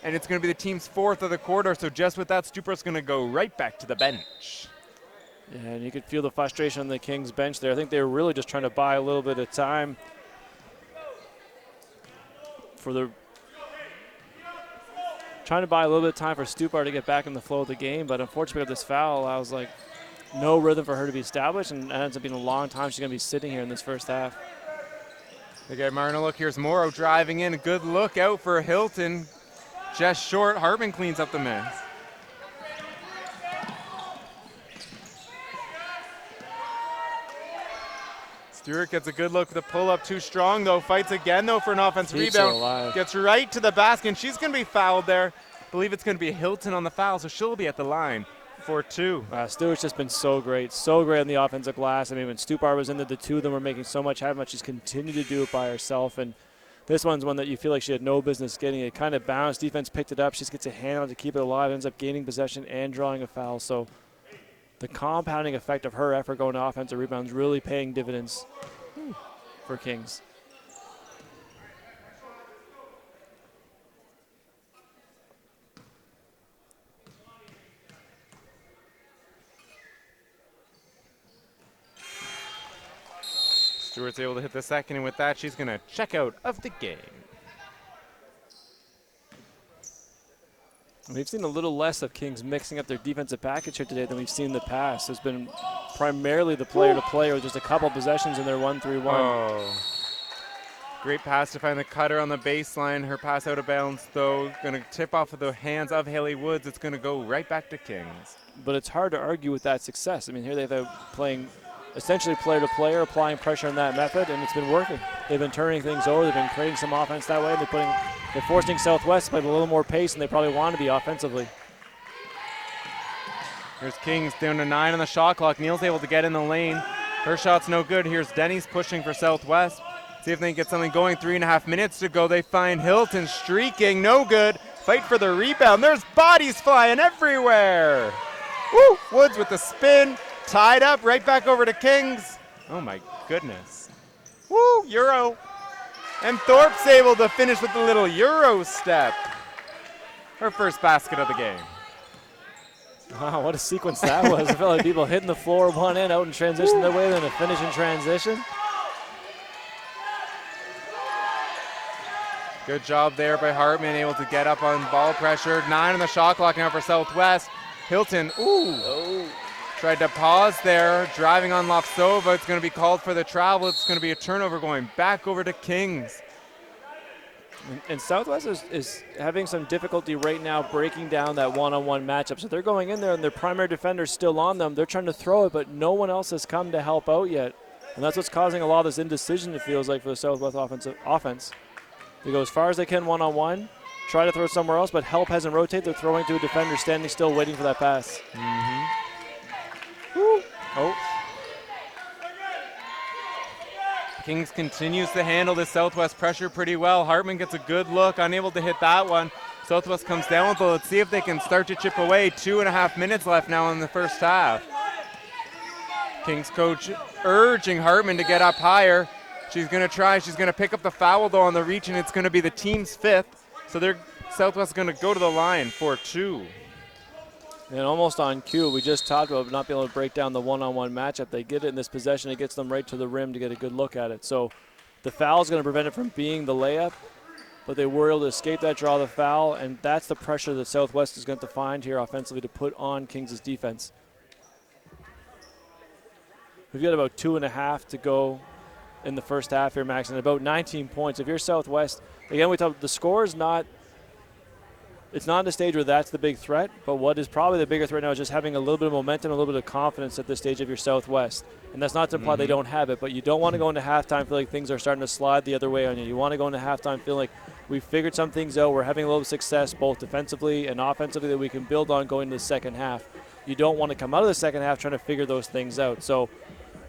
[SPEAKER 1] And it's going to be the team's 4th of the quarter. So just with that, Stupart's going to go right back to the bench.
[SPEAKER 2] Yeah, and you could feel the frustration on the Kings bench there. I think they were really just trying to buy a little bit of time for Stupart to get back in the flow of the game. But unfortunately, with this foul, I was like, no rhythm for her to be established, and it ends up being a long time she's going to be sitting here in this first half.
[SPEAKER 1] They get Martin a look. Here's Morrow driving in. A good look out for Hilton. Just short. Hartman cleans up the miss. Stewart gets a good look. The pull-up too strong, though. Fights again, though, for an offensive rebound. Gets right to the basket, and she's going to be fouled there. I believe it's going to be Hilton on the foul, so she'll be at the line for 2.
[SPEAKER 2] Stewart's just been so great on the offensive glass. I mean, when Stupart was in there, the two of them were making so much happen, but she's continued to do it by herself. And this one's one that you feel like she had no business getting. It kind of bounced. Defense picked it up. She just gets a hand on it to keep it alive. Ends up gaining possession and drawing a foul. So the compounding effect of her effort going to offensive rebounds really paying dividends for Kings.
[SPEAKER 1] Stewart's able to hit the second, and with that, she's going to check out of the game.
[SPEAKER 2] We've seen a little less of Kings mixing up their defensive package here today than we've seen in the past. It's been primarily the player-to-player with just a couple possessions in their 1-3-1.
[SPEAKER 1] Oh. Great pass to find the cutter on the baseline. Her pass out of bounds, though, going to tip off of the hands of Haley Woods. It's going to go right back to Kings.
[SPEAKER 2] But it's hard to argue with that success. I mean, here they've been playing essentially player-to-player, applying pressure in that method, and it's been working. They've been turning things over. They've been creating some offense that way. They're forcing Southwest to play with a little more pace than they probably want to be offensively.
[SPEAKER 1] Here's Kings down to 9 on the shot clock. Neal's able to get in the lane. Her shot's no good. Here's Denny's pushing for Southwest. See if they can get something going. 3.5 minutes to go. They find Hilton streaking. No good. Fight for the rebound. There's bodies flying everywhere. Woo! Woods with the spin. Tied up, right back over to Kings. Oh my goodness. Woo, Euro. And Thorpe's able to finish with a little Euro step. Her first basket of the game.
[SPEAKER 2] Wow, what a sequence that was. I felt like people hitting the floor one end, out in transition their way, then a finish in transition.
[SPEAKER 1] Good job there by Hartman, able to get up on ball pressure. 9 on the shot clock now for Southwest. Hilton, tried to pause there, driving on Lofsova. It's going to be called for the travel. It's going to be a turnover going back over to Kings.
[SPEAKER 2] And Southwest is having some difficulty right now breaking down that one-on-one matchup. So they're going in there and their primary defender's still on them. They're trying to throw it, but no one else has come to help out yet. And that's what's causing a lot of this indecision, it feels like, for the Southwest offense. They go as far as they can one-on-one, try to throw it somewhere else, but help hasn't rotated. They're throwing to a defender standing still waiting for that pass.
[SPEAKER 1] Woo. Oh. Kings continues to handle the Southwest pressure pretty well. Hartman gets a good look, unable to hit that one. Southwest comes down with it. Let's see if they can start to chip away. 2.5 minutes left now in the first half. Kings coach urging Hartman to get up higher. She's going to try. She's going to pick up the foul, though, on the reach, and it's going to be the team's 5th. So Southwest going to go to the line for 2.
[SPEAKER 2] And almost on cue, we just talked about not being able to break down the one-on-one matchup. They get it in this possession. It gets them right to the rim to get a good look at it. So the foul is going to prevent it from being the layup, but they were able to escape that, draw the foul, and that's the pressure that Southwest is going to have to find here offensively to put on Kings' defense. We've got about 2.5 to go in the first half here, Max, and about 19 points. If you're Southwest, again, we talked, the score is not – it's not in a stage where that's the big threat, but what is probably the bigger threat now is just having a little bit of momentum, a little bit of confidence at this stage of your Southwest. And that's not to imply they don't have it, but you don't want to go into halftime feel like things are starting to slide the other way on you. You want to go into halftime feel like we've figured some things out. We're having a little success both defensively and offensively that we can build on going into the second half. You don't want to come out of the second half trying to figure those things out. So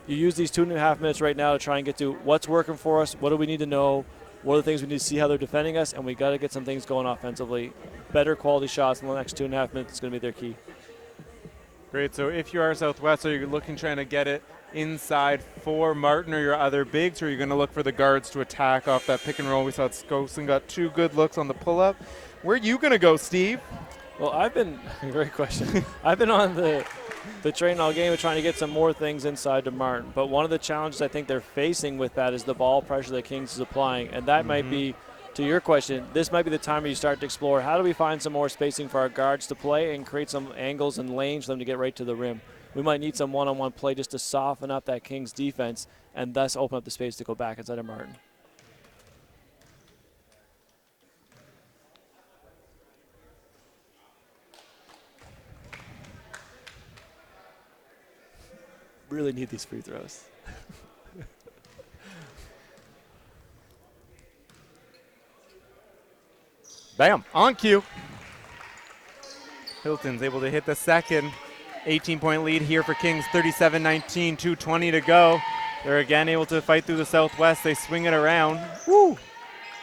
[SPEAKER 2] you use these 2.5 minutes right now to try and get to what's working for us, what do we need to know, what are the things we need to see how they're defending us, and we got to get some things going offensively. Better quality shots in the next 2.5 minutes is going to be their key.
[SPEAKER 1] Great. So if you are Southwest, are you looking trying to get it inside for Martin or your other bigs, or are you going to look for the guards to attack off that pick and roll? We saw Skosen got 2 good looks on the pull-up. Where are you going to go, Steve?
[SPEAKER 2] Well, I've been – great question. I've been on the train all game of trying to get some more things inside to Martin. But one of the challenges I think they're facing with that is the ball pressure that Kings is applying. And that might be, to your question, this might be the time where you start to explore how do we find some more spacing for our guards to play and create some angles and lanes for them to get right to the rim. We might need some one-on-one play just to soften up that Kings defense and thus open up the space to go back inside of Martin. Really need these free throws.
[SPEAKER 1] Bam, on cue. Hilton's able to hit the second. 18-point lead here for Kings, 37-19, 2:20 to go. They're again able to fight through the Southwest. They swing it around. Woo!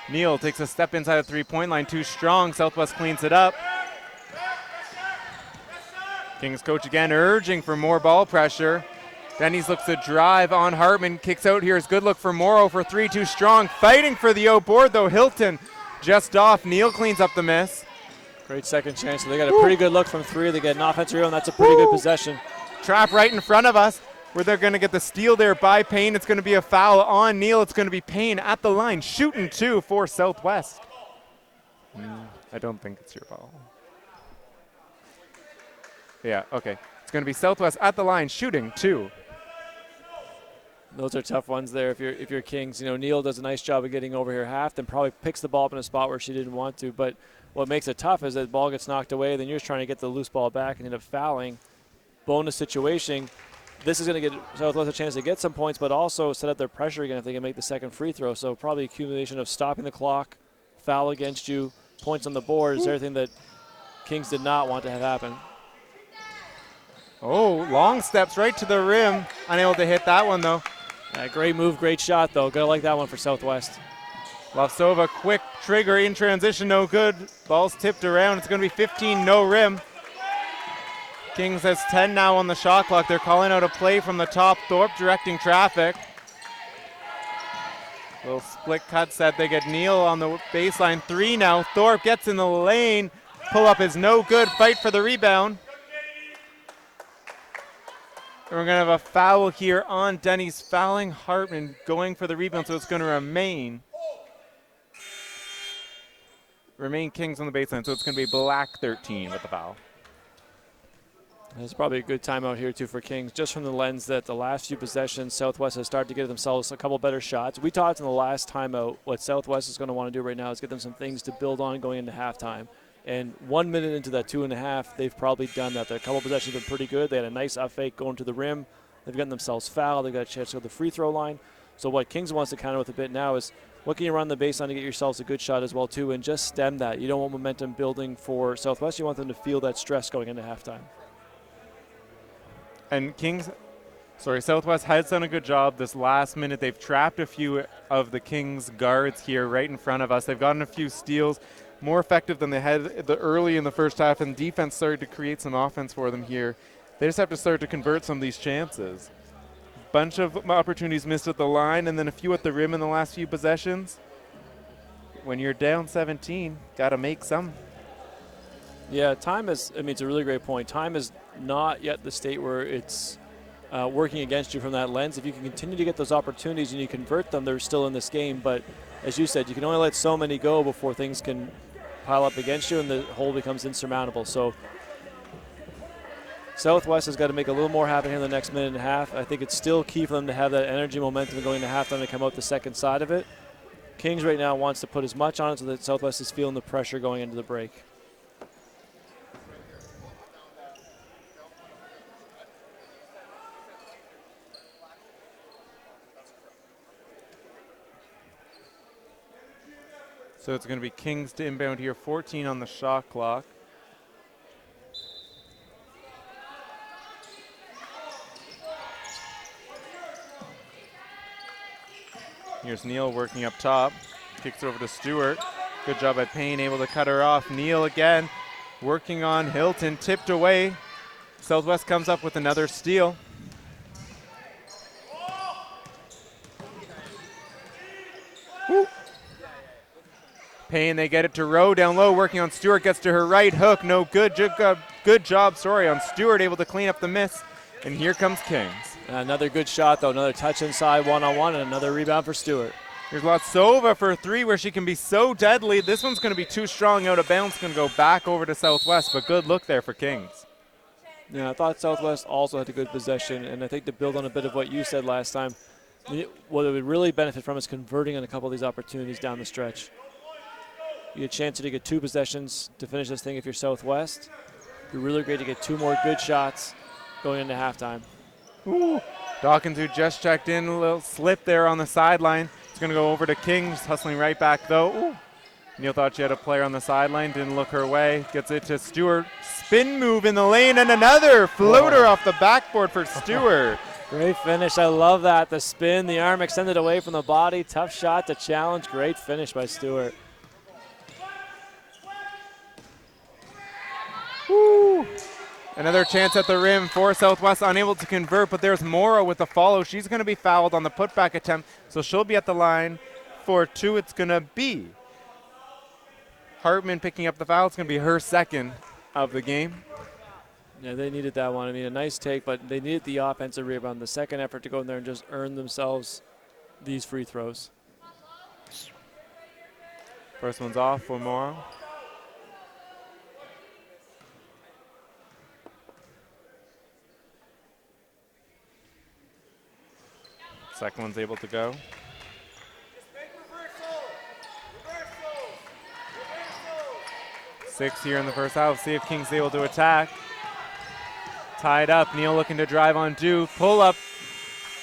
[SPEAKER 1] Neal takes a step inside the three-point line, too strong. Southwest cleans it up. Kings coach again urging for more ball pressure. Denny's looks to drive on Hartman, kicks out here. Is good look for Morrow for 3, too strong. Fighting for the outboard though, Hilton just off. Neal cleans up the miss.
[SPEAKER 2] Great second chance. So they got a pretty good look from 3. They get an offensive rebound. That's a pretty good possession.
[SPEAKER 1] Trap right in front of us where they're going to get the steal there by Payne. It's going to be a foul on Neal. It's going to be Payne at the line, shooting 2 for Southwest. I don't think it's your foul. Yeah, okay. It's going to be Southwest at the line, shooting 2.
[SPEAKER 2] Those are tough ones there. If you're Kings, you know, Neal does a nice job of getting over here half, then probably picks the ball up in a spot where she didn't want to. But what makes it tough is that the ball gets knocked away, then you're just trying to get the loose ball back and end up fouling. Bonus situation. This is going to get Southwest a chance to get some points, but also set up their pressure again if they can make the second free throw. So probably accumulation of stopping the clock, foul against you, points on the board is everything that Kings did not want to have happen.
[SPEAKER 1] Oh, long steps right to the rim. Unable to hit that one though.
[SPEAKER 2] Great move, great shot, though. Gotta like that one for Southwest.
[SPEAKER 1] Lavsova, quick trigger in transition, no good. Ball's tipped around. It's going to be 15, no rim. Kings has 10 now on the shot clock. They're calling out a play from the top. Thorpe directing traffic. Little split cut set. They get Neal on the baseline. 3 now. Thorpe gets in the lane. Pull up is no good. Fight for the rebound. And we're going to have a foul here on Denny's, fouling Hartman, going for the rebound, so it's going to remain Kings on the baseline, so it's going to be Black 13 with the foul.
[SPEAKER 2] It's probably a good timeout here, too, for Kings, just from the lens that the last few possessions, Southwest has started to get themselves a couple better shots. We talked in the last timeout what Southwest is going to want to do right now is get them some things to build on going into halftime. And 1 minute into that 2.5, they've probably done that. A couple possessions have been pretty good. They had a nice up fake going to the rim. They've gotten themselves fouled. They've got a chance to go to the free throw line. So what Kings wants to counter with a bit now is what can you run the baseline to get yourselves a good shot as well, too, and just stem that. You don't want momentum building for Southwest. You want them to feel that stress going into halftime.
[SPEAKER 1] And Southwest has done a good job this last minute. They've trapped a few of the Kings guards here right in front of us. They've gotten a few steals, more effective than they had early in the first half, and defense started to create some offense for them here. They just have to start to convert some of these chances. Bunch of opportunities missed at the line, and then a few at the rim in the last few possessions. When you're down 17, got to make some.
[SPEAKER 2] Yeah, time is, it's a really great point. Time is not yet the state where it's working against you from that lens. If you can continue to get those opportunities and you convert them, they're still in this game. But as you said, you can only let so many go before things can pile up against you and the hole becomes insurmountable. So Southwest has got to make a little more happen here in the next minute and a half. I think it's still key for them to have that energy, momentum going to halftime to come out the second side of it. Kings right now wants to put as much on it so that Southwest is feeling the pressure going into the break.
[SPEAKER 1] So it's going to be Kings to inbound here, 14 on the shot clock. Here's Neal working up top. Kicks over to Stewart. Good job by Payne, able to cut her off. Neal again, working on Hilton, tipped away. Southwest comes up with another steal. Woo. Payne, they get it to Rowe down low, working on Stewart, gets to her right hook, no good. Good job on Stewart, able to clean up the miss. And here comes Kings.
[SPEAKER 2] Another good shot, though. Another touch inside, one-on-one, and another rebound for Stewart.
[SPEAKER 1] Here's Latsova for three, where she can be so deadly. This one's going to be too strong out of bounds. Going to go back over to Southwest, but good look there for Kings.
[SPEAKER 2] Yeah, I thought Southwest also had a good possession, and I think to build on a bit of what you said last time, what it would really benefit from is converting on a couple of these opportunities down the stretch. You get a chance to get two possessions to finish this thing if you're Southwest. It'd be really great to get two more good shots going into halftime.
[SPEAKER 1] Ooh. Dawkins, who just checked in, a little slip there on the sideline. It's going to go over to Kings, hustling right back, though. Ooh. Neal thought she had a player on the sideline, didn't look her way. Gets it to Stewart. Spin move in the lane, and another floater off the backboard for Stewart.
[SPEAKER 2] Great finish. I love that. The spin, the arm extended away from the body. Tough shot to challenge. Great finish by Stewart.
[SPEAKER 1] Woo. Another chance at the rim for Southwest, unable to convert, but there's Mora with the follow. She's going to be fouled on the putback attempt, so she'll be at the line for two. It's going to be Hartman picking up the foul. It's going to be her second of the game.
[SPEAKER 2] Yeah, they needed that one. A nice take, but they needed the offensive rebound, the second effort to go in there and just earn themselves these free throws.
[SPEAKER 1] First one's off for Mora. Second one's able to go. Six here in the first half. See if King's able to attack. Tied up. Neal looking to drive on Duke. Pull up.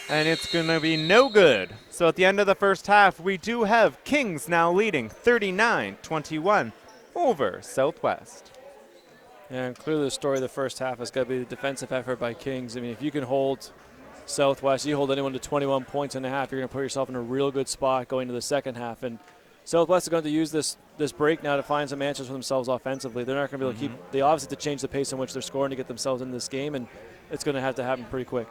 [SPEAKER 1] And it's going to be no good. So at the end of the first half, we do have Kings now leading 39-21 over Southwest.
[SPEAKER 2] And clearly the story of the first half has got to be the defensive effort by Kings. If you can hold Southwest, you hold anyone to 21 points and a half, you're going to put yourself in a real good spot going to the second half. And Southwest is going to use this break now to find some answers for themselves offensively. They're not going to be able to keep – they obviously have to change the pace in which they're scoring to get themselves in this game, and it's going to have to happen pretty quick.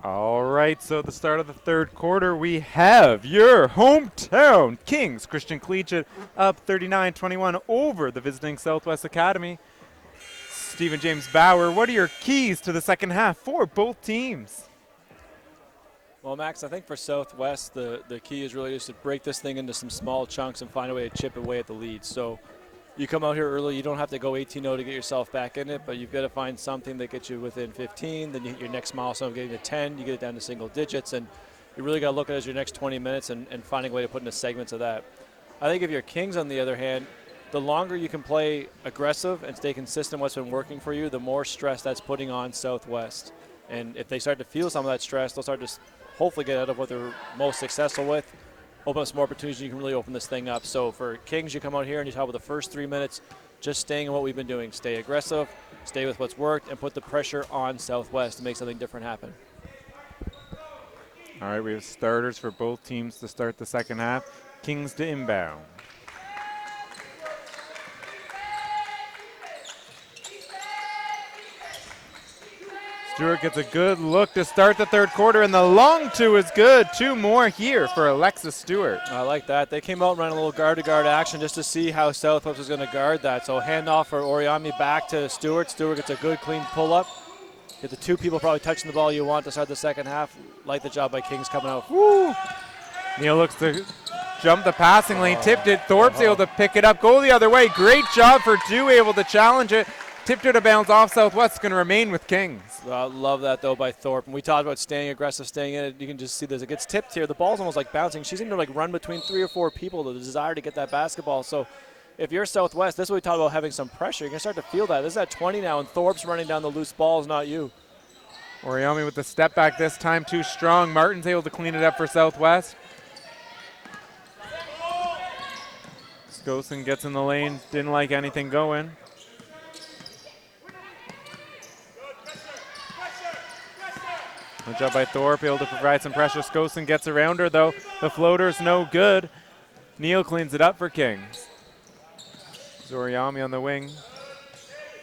[SPEAKER 1] All right, so the start of the third quarter, we have your hometown Kings Christian Collegiate up 39-21 over the visiting Southwest Academy. Stephen James Bauer, what are your keys to the second half for both teams?
[SPEAKER 2] Well, Max, I think for Southwest, the key is really just to break this thing into some small chunks and find a way to chip away at the lead. So you come out here early, you don't have to go 18-0 to get yourself back in it, but you've got to find something that gets you within 15, then you hit your next milestone of getting to 10, you get it down to single digits, and you really got to look at it as your next 20 minutes and finding a way to put into segments of that. I think if you're Kings, on the other hand, the longer you can play aggressive and stay consistent what's been working for you, the more stress that's putting on Southwest. And if they start to feel some of that stress, they'll start to hopefully get out of what they're most successful with, open up some more opportunities, you can really open this thing up. So for Kings, you come out here and you talk about the first 3 minutes, just staying in what we've been doing. Stay aggressive, stay with what's worked, and put the pressure on Southwest to make something different happen.
[SPEAKER 1] All right, we have starters for both teams to start the second half. Kings to inbound. Stewart gets a good look to start the third quarter, and the long two is good. Two more here for Alexis Stewart.
[SPEAKER 2] I like that. They came out and ran a little guard-to-guard action just to see how Southwest was going to guard that. So handoff for Oriami back to Stewart. Stewart gets a good, clean pull-up. Get the two people probably touching the ball you want to start the second half. Like the job by Kings coming out.
[SPEAKER 1] Woo! Neal looks to jump the passing lane, tipped it. Thorpe's able to pick it up, go the other way. Great job for Dew, able to challenge it. Tipped it to bounds off Southwest, going to remain with Kings.
[SPEAKER 2] I love that, though, by Thorpe. And we talked about staying aggressive, staying in it. You can just see this. It gets tipped here. The ball's almost like bouncing. She seemed to like run between 3 or 4 people, the desire to get that basketball. So if you're Southwest, this is what we talked about, having some pressure. You're going to start to feel that. This is at 20 now, and Thorpe's running down the loose balls, not you.
[SPEAKER 1] Oriami with the step back this time, too strong. Martin's able to clean it up for Southwest. Skosen gets in the lane, didn't like anything going. Good job by Thorpe, able to provide some pressure. Skosen gets around her, though. The floater's no good. Neal cleans it up for Kings. Zoriami on the wing.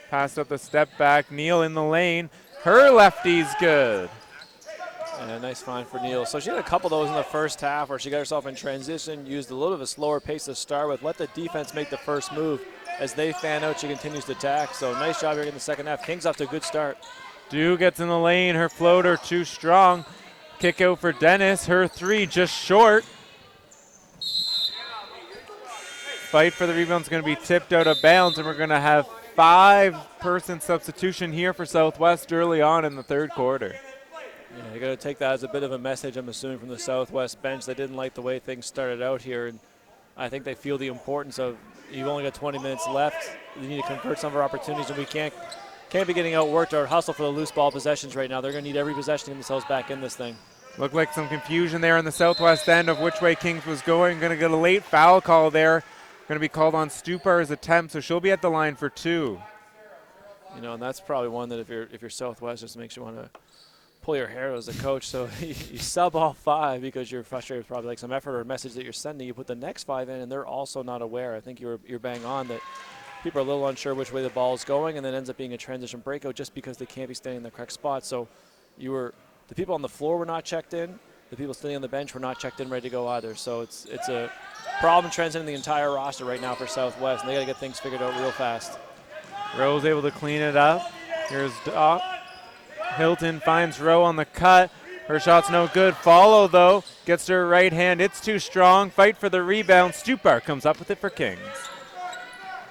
[SPEAKER 1] Passed up the step back. Neal in the lane. Her lefty's good.
[SPEAKER 2] And a nice find for Neal. So she had a couple of those in the first half where she got herself in transition, used a little bit of a slower pace to start with, let the defense make the first move. As they fan out, she continues to attack. So nice job here in the second half. Kings off to a good start.
[SPEAKER 1] Dew gets in the lane, her floater too strong. Kick out for Dennis, her three just short. Fight for the rebound's going to be tipped out of bounds, and we're going to have 5-person substitution here for Southwest early on in the third quarter.
[SPEAKER 2] Yeah, you got to take that as a bit of a message, I'm assuming, from the Southwest bench. They didn't like the way things started out here, and I think they feel the importance of you've only got 20 minutes left. You need to convert some of our opportunities, and we can't be getting outworked or hustle for the loose ball possessions right now. They're going to need every possession to get themselves back in this thing.
[SPEAKER 1] Looked like some confusion there in the Southwest end of which way Kings was going. Going to get a late foul call there. Going to be called on Stupar's attempt, so she'll be at the line for 2.
[SPEAKER 2] You know, and that's probably one that if you're Southwest, just makes you want to pull your hair as a coach. So you sub all 5 because you're frustrated with probably like some effort or a message that you're sending. You put the next 5 in, and they're also not aware. I think you're bang on that. People are a little unsure which way the ball is going, and then ends up being a transition breakout just because they can't be standing in the correct spot. So the people on the floor were not checked in. The people sitting on the bench were not checked in, ready to go either. So it's a problem transiting the entire roster right now for Southwest, and they got to get things figured out real fast.
[SPEAKER 1] Rose able to clean it up. Here's Doc. Hilton finds Rowe on the cut. Her shot's no good. Follow, though. Gets to her right hand. It's too strong. Fight for the rebound. Stupar comes up with it for Kings.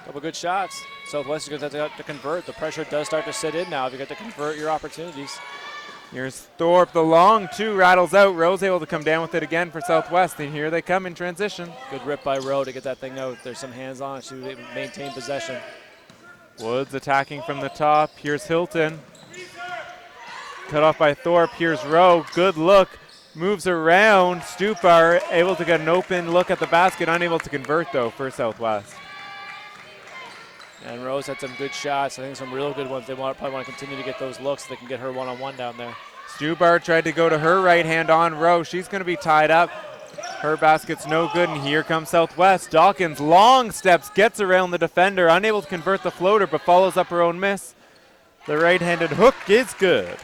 [SPEAKER 2] Couple good shots. Southwest is going to have to convert. The pressure does start to sit in now if you got to convert your opportunities.
[SPEAKER 1] Here's Thorpe. The long 2 rattles out. Rose able to come down with it again for Southwest, and here they come in transition.
[SPEAKER 2] Good rip by Rowe to get that thing out. There's some hands on it. She would maintain possession.
[SPEAKER 1] Woods attacking from the top. Here's Hilton. Cut off by Thorpe. Here's Rowe. Good look. Moves around. Stupar able to get an open look at the basket. Unable to convert, though, for Southwest.
[SPEAKER 2] And Rose had some good shots. I think some real good ones. They probably want to continue to get those looks so they can get her one-on-one down there.
[SPEAKER 1] Stubar tried to go to her right hand on Rowe. She's going to be tied up. Her basket's no good, and here comes Southwest. Dawkins, long steps, gets around the defender, unable to convert the floater, but follows up her own miss. The right-handed hook is good.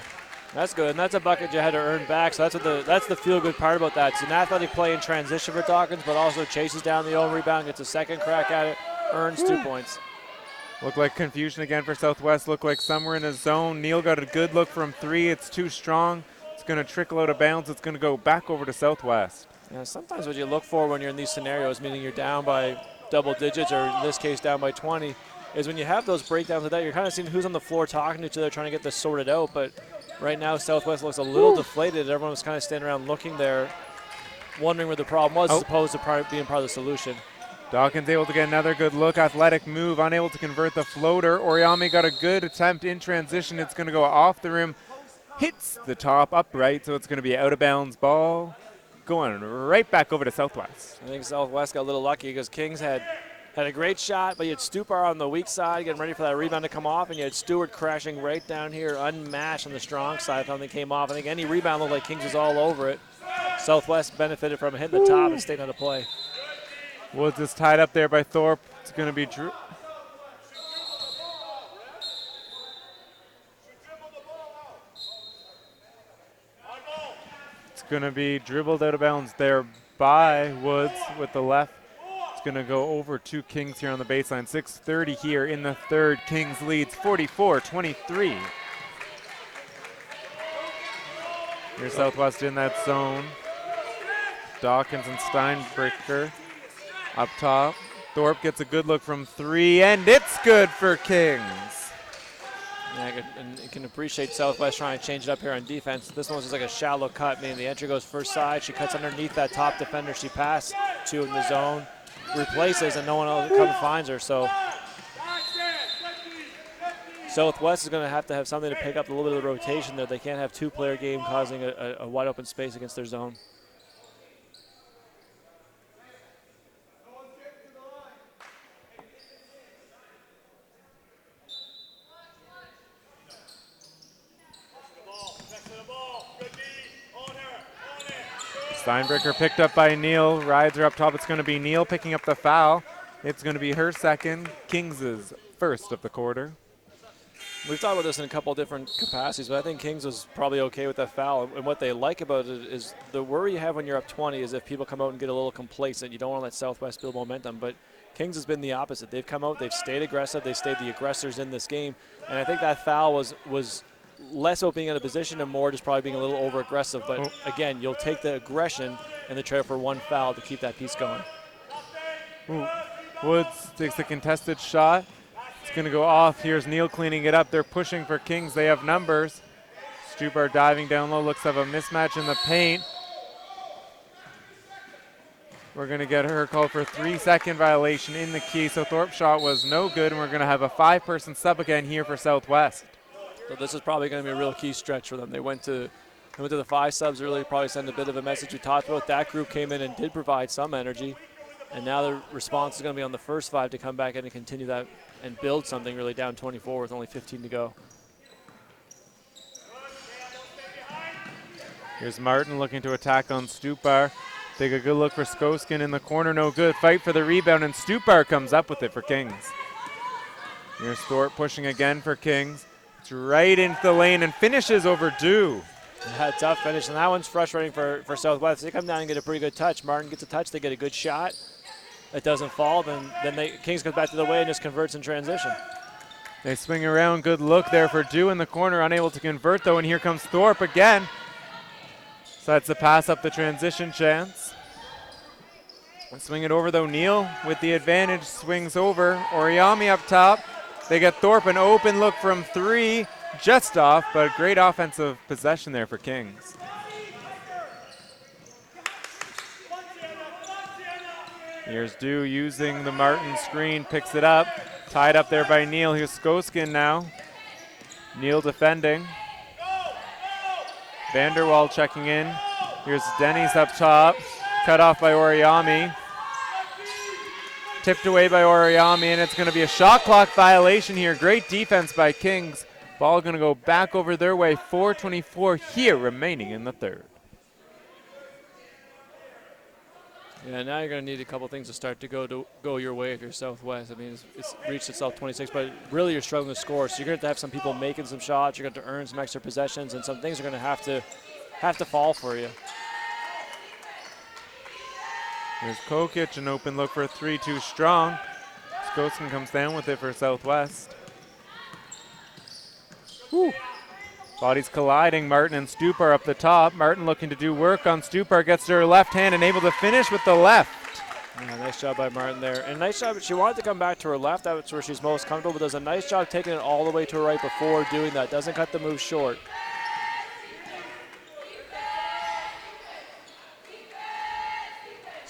[SPEAKER 2] That's good, and that's a bucket you had to earn back. So that's the feel-good part about that. It's an athletic play in transition for Dawkins, but also chases down the own rebound, gets a second crack at it, earns 2 points.
[SPEAKER 1] Look like confusion again for Southwest. Look like somewhere in his zone. Neal got a good look from 3. It's too strong. It's going to trickle out of bounds. It's going to go back over to Southwest.
[SPEAKER 2] Yeah, sometimes what you look for when you're in these scenarios, meaning you're down by double digits, or in this case down by 20, is when you have those breakdowns like that, you're kind of seeing who's on the floor talking to each other, trying to get this sorted out. But right now, Southwest looks a little deflated. Everyone was kind of standing around looking there, wondering where the problem was, as opposed to being part of the solution.
[SPEAKER 1] Dawkins able to get another good look. Athletic move, unable to convert the floater. Oriami got a good attempt in transition. It's going to go off the rim. Hits the top upright, so it's going to be out of bounds ball. Going right back over to Southwest.
[SPEAKER 2] I think Southwest got a little lucky because Kings had a great shot, but you had Stupar on the weak side getting ready for that rebound to come off, and you had Stewart crashing right down here, unmatched on the strong side. Something came off. I think any rebound looked like Kings was all over it. Southwest benefited from hitting the top and staying out of play.
[SPEAKER 1] Woods is tied up there by Thorpe. It's going to be Drew. It's going to be dribbled out of bounds there by Woods with the left. It's going to go over to Kings here on the baseline. 6:30 here in the third. Kings leads 44-23. Here's Southwest in that zone. Dawkins and Steinbricker up top. Thorpe gets a good look from 3, and it's good for Kings.
[SPEAKER 2] Yeah, and you can appreciate Southwest trying to change it up here on defense. This one's just like a shallow cut, meaning the entry goes first side. She cuts underneath that top defender she passed to in the zone, replaces, and no one else comes and finds her. So Southwest is going to have something to pick up a little bit of the rotation there. They can't have two-player game causing a wide open space against their zone.
[SPEAKER 1] Steinbricker picked up by Neal. Rides her up top. It's going to be Neal picking up the foul. It's going to be her second. Kings' first of the quarter.
[SPEAKER 2] We've talked about this in a couple of different capacities, but I think Kings was probably okay with that foul. And what they like about it is the worry you have when you're up 20 is if people come out and get a little complacent. You don't want to let Southwest build momentum. But Kings has been the opposite. They've come out, they've stayed aggressive, they stayed the aggressors in this game. And I think that foul was less about being in a position and more just probably being a little over-aggressive. But, again, you'll take the aggression and the trade for one foul to keep that piece going.
[SPEAKER 1] Woods takes the contested shot. It's going to go off. Here's Neal cleaning it up. They're pushing for Kings. They have numbers. Stupar diving down low. Looks to have a mismatch in the paint. We're going to get her called for 3-second violation in the key. So Thorpe's shot was no good, and we're going to have a 5-person sub again here for Southwest.
[SPEAKER 2] So this is probably going to be a real key stretch for them. They went to the 5 subs early, probably send a bit of a message. We talked about that group came in and did provide some energy. And now the response is going to be on the first 5 to come back in and continue that and build something really down 24 with only 15 to go.
[SPEAKER 1] Here's Martin looking to attack on Stupar. Take a good look for Skoskin in the corner. No good. Fight for the rebound, and Stupar comes up with it for Kings. Here's Thorpe pushing again for Kings. It's right into the lane and finishes over Dew.
[SPEAKER 2] Yeah, tough finish, and that one's frustrating for Southwest. They come down and get a pretty good touch. Martin gets a touch, they get a good shot. It doesn't fall, then Kings goes back to the way and just converts in transition.
[SPEAKER 1] They swing around, good look there for Dew in the corner, unable to convert though, and here comes Thorpe again. So that's the pass up the transition chance. And swing it over though, Neal with the advantage, swings over. Oriami up top. They get Thorpe an open look from 3, just off, but great offensive possession there for Kings. Here's Dew using the Martin screen, picks it up. Tied up there by Neal. Here's Skoskin now. Neal defending. Vanderwall checking in. Here's Denny's up top. Cut off by Oriami. Tipped away by Oriami, and it's going to be a shot clock violation here. Great defense by Kings. Ball going to go back over their way. 4:24 here remaining in the third.
[SPEAKER 2] Yeah, now you're going to need a couple things to start to go your way if you're Southwest. I mean, it's reached itself 26, but really you're struggling to score. So you're going to have some people making some shots. You're going to have to earn some extra possessions, and some things are going to have to fall for you.
[SPEAKER 1] There's Kokic, an open look for a 3, too strong. Skosin comes down with it for Southwest. Whew. Bodies colliding. Martin and Stupar up the top. Martin looking to do work on Stupar. Gets to her left hand and able to finish with the left.
[SPEAKER 2] Yeah, nice job by Martin there. And nice job. She wanted to come back to her left. That's where she's most comfortable, but does a nice job taking it all the way to her right before doing that. Doesn't cut the move short.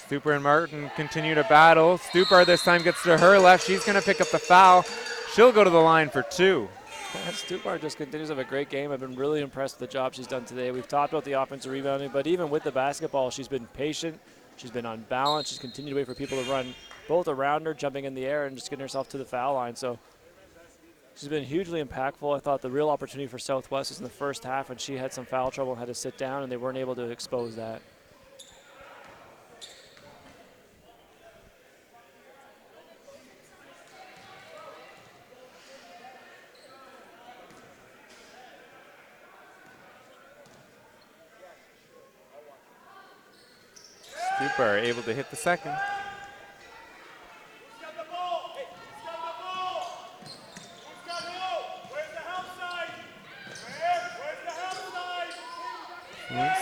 [SPEAKER 1] Stupar and Martin continue to battle. Stupar this time gets to her left. She's going to pick up the foul. She'll go to the line for 2.
[SPEAKER 2] Stupar just continues to have a great game. I've been really impressed with the job she's done today. We've talked about the offensive rebounding, but even with the basketball, she's been patient. She's been on balance. She's continued to wait for people to run both around her, jumping in the air, and just getting herself to the foul line. So she's been hugely impactful. I thought the real opportunity for Southwest was in the first half when she had some foul trouble and had to sit down, and they weren't able to expose that.
[SPEAKER 1] Stupar able to hit the second.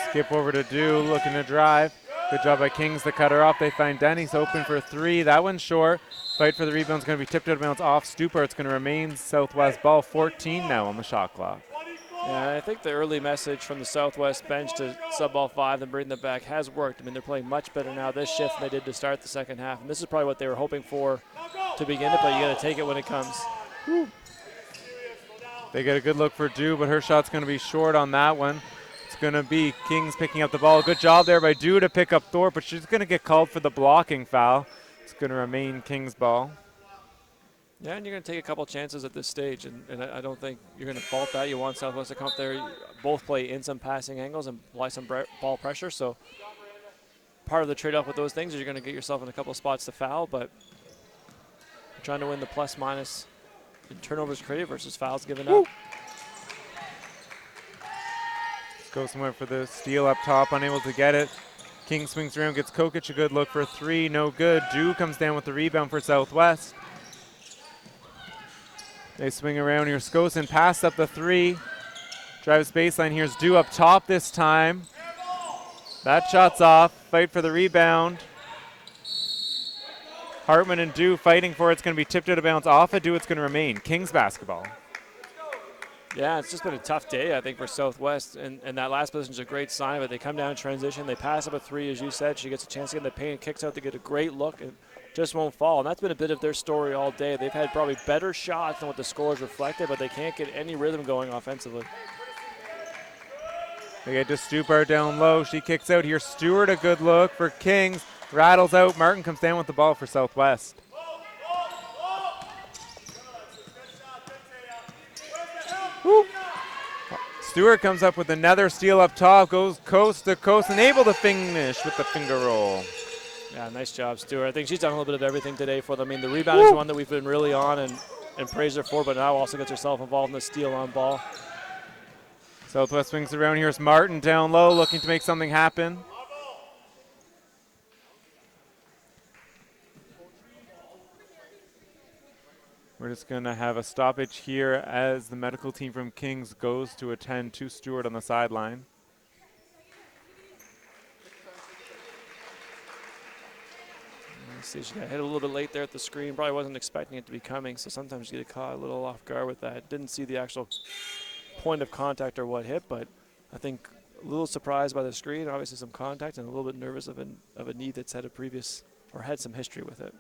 [SPEAKER 1] Skip over to Dew, looking to drive. Good job by Kings to cut her off. They find Denny's open for 3. That one's short. Fight for the rebound is going to be tipped out of bounds off Stupar. It's going to remain Southwest ball. 14 now on the shot clock.
[SPEAKER 2] Yeah, I think the early message from the Southwest bench to sub-ball 5 and bring them back has worked. I mean, they're playing much better now this shift than they did to start the second half. And this is probably what they were hoping for to begin it, but you got to take it when it comes.
[SPEAKER 1] Whew. They get a good look for Dew, but her shot's going to be short on that one. It's going to be Kings picking up the ball. Good job there by Dew to pick up Thorpe, but she's going to get called for the blocking foul. It's going to remain Kings ball.
[SPEAKER 2] Yeah, and you're going to take a couple chances at this stage, and I don't think you're going to fault that. You want Southwest to come up there, both play in some passing angles and apply some ball pressure. So part of the trade-off with those things is you're going to get yourself in a couple spots to foul, but you're trying to win the plus-minus in turnovers created versus fouls given up.
[SPEAKER 1] Goes somewhere for the steal up top, unable to get it. King swings around, gets Kokic a good look for 3, no good. Dew comes down with the rebound for Southwest. They swing around here. Skosin pass up the 3. Drives baseline. Here's Dew up top this time. That shot's off. Fight for the rebound. Hartman and Dew fighting for it. It's going to be tipped out of bounds off of Dew. It's going to remain Kings basketball.
[SPEAKER 2] Yeah, it's just been a tough day, I think, for Southwest, and that last position is a great sign of it. They come down in transition. They pass up a 3, as you said. She gets a chance to get in the paint, kicks out to get a great look, and just won't fall. And that's been a bit of their story all day. They've had probably better shots than what the scores reflected, but they can't get any rhythm going offensively.
[SPEAKER 1] They get to Stupar down low. She kicks out here. Stewart a good look for Kings. Rattles out. Martin comes down with the ball for Southwest. Woo. Stewart comes up with another steal up top, goes coast to coast, and able to finish with the finger roll.
[SPEAKER 2] Yeah, nice job, Stewart. I think she's done a little bit of everything today for them. I mean, the rebound is one that we've been really on and praised her for, but now also gets herself involved in the steal on ball.
[SPEAKER 1] Southwest swings around. Here's Martin down low, looking to make something happen. We're just going to have a stoppage here as the medical team from Kings goes to attend to Stewart on the sideline.
[SPEAKER 2] See, she got hit a little bit late there at the screen. Probably wasn't expecting it to be coming, so sometimes you get caught a little off guard with that. Didn't see the actual point of contact or what hit, but I think a little surprised by the screen, obviously some contact, and a little bit nervous of a knee that's had a previous or had some history with it.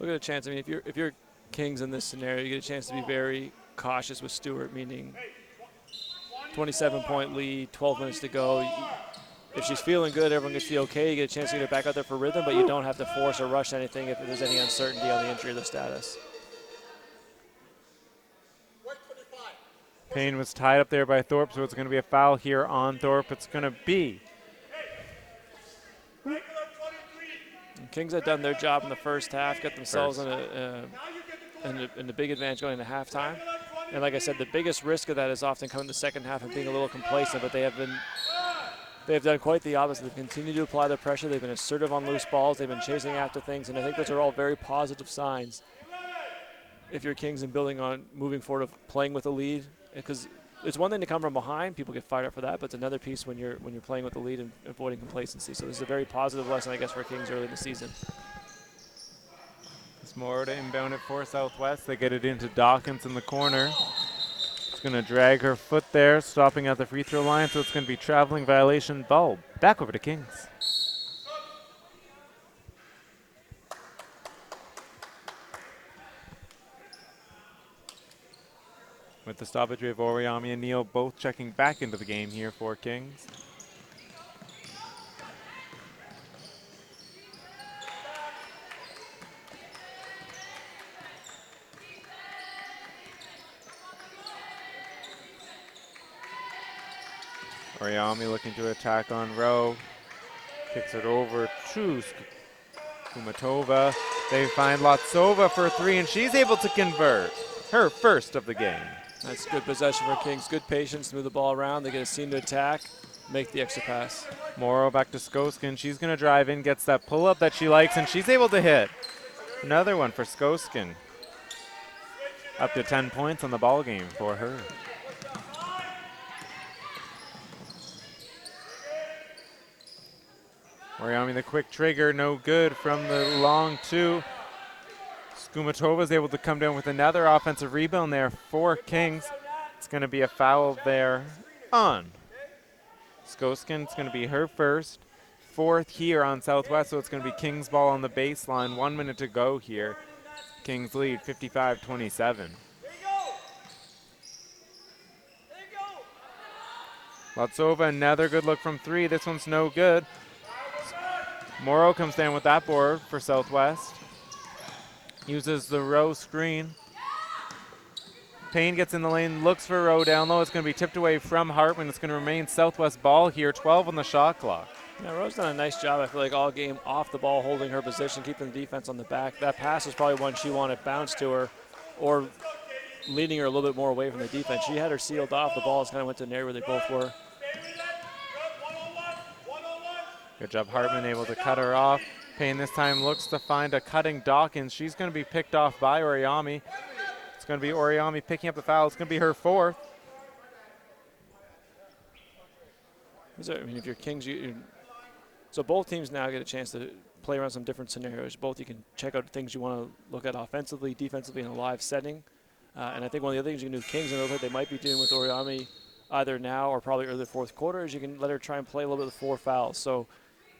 [SPEAKER 2] Look at a chance. I mean, if you're Kings in this scenario, you get a chance to be very cautious with Stewart, meaning 27-point lead, 12 minutes to go. If she's feeling good, everyone gets the okay. You get a chance to get her back out there for rhythm, but you don't have to force or rush anything if there's any uncertainty on the injury or the status.
[SPEAKER 1] Payne was tied up there by Thorpe, so it's going to be a foul here on Thorpe. It's going to be.
[SPEAKER 2] Kings had done their job in the first half, got themselves in a big advantage going into halftime. And like I said, the biggest risk of that is often coming in the second half and being a little complacent, but they have done quite the opposite. They've continued to apply their pressure. They've been assertive on loose balls. They've been chasing after things, and I think those are all very positive signs if you're Kings and building on moving forward of playing with a lead. Because it's one thing to come from behind. People get fired up for that, but it's another piece when you're playing with the lead and avoiding complacency. So this is a very positive lesson, I guess, for Kings early in the season.
[SPEAKER 1] It's more to inbound it for Southwest. They get it into Dawkins in the corner. It's going to drag her foot there, stopping at the free throw line, so it's going to be traveling violation. Ball back over to Kings. With the stoppage, we have Oriami and Neal both checking back into the game here for Kings. Oriami looking to attack on Rowe. Kicks it over to Kumatova. They find Lotsova for three, and she's able to convert her first of the game.
[SPEAKER 2] That's good possession for Kings. Good patience, move the ball around. They get a seam to attack, make the extra pass.
[SPEAKER 1] Morrow back to Skoskin. She's going to drive in, gets that pull-up that she likes, and she's able to hit. Another one for Skoskin. Up to 10 points on the ball game for her. Oriami the quick trigger, no good from the long two. Skumatova is able to come down with another offensive rebound there for Kings. It's going to be a foul there on Skoskin. It's going to be her first. Fourth here on Southwest, so it's going to be Kings ball on the baseline. 1 minute to go here. Kings lead 55-27. Lotsova, another good look from three. This one's no good. Morrow comes down with that board for Southwest. Uses the Rowe screen. Payne gets in the lane, looks for Rowe down low. It's going to be tipped away from Hartman. It's going to remain Southwest ball here, 12 on the shot clock.
[SPEAKER 2] Yeah, Rowe's done a nice job, I feel like, all game off the ball, holding her position, keeping the defense on the back. That pass was probably one she wanted bounced to her or leading her a little bit more away from the defense. She had her sealed off. The ball just kind of went to an area where they both were.
[SPEAKER 1] Good job, Hartman able to cut her off. Payne this time looks to find a cutting Dawkins. She's going to be picked off by Oriami. It's going to be Oriami picking up the foul. It's going to be her fourth.
[SPEAKER 2] I mean, if you're Kings, so both teams now get a chance to play around some different scenarios. Both you can check out things you want to look at offensively, defensively in a live setting. And I think one of the other things you can do with Kings, and what they might be doing with Oriami either now or probably early fourth quarter, is you can let her try and play a little bit of the four fouls. So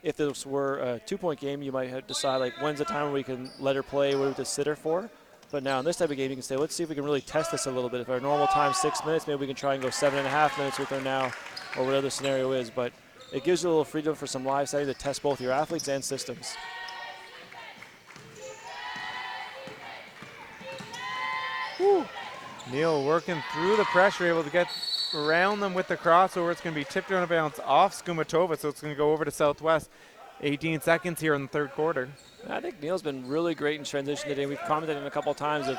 [SPEAKER 2] if this were a 2-point game, you might have to decide, like, when's the time where we can let her play, what do we have to sit her for? But now in this type of game, you can say, let's see if we can really test this a little bit. If our normal time is 6 minutes, maybe we can try and go 7.5 minutes with her now, or whatever the scenario is. But it gives you a little freedom for some live setting to test both your athletes and systems.
[SPEAKER 1] Woo. Neal working through the pressure, able to get around them with the crossover. It's going to be tipped out of bounds off Skumatova, so it's going to go over to Southwest. 18 seconds here in the third quarter.
[SPEAKER 2] I think Neal's been really great in transition today. We've commented on it a couple of times. If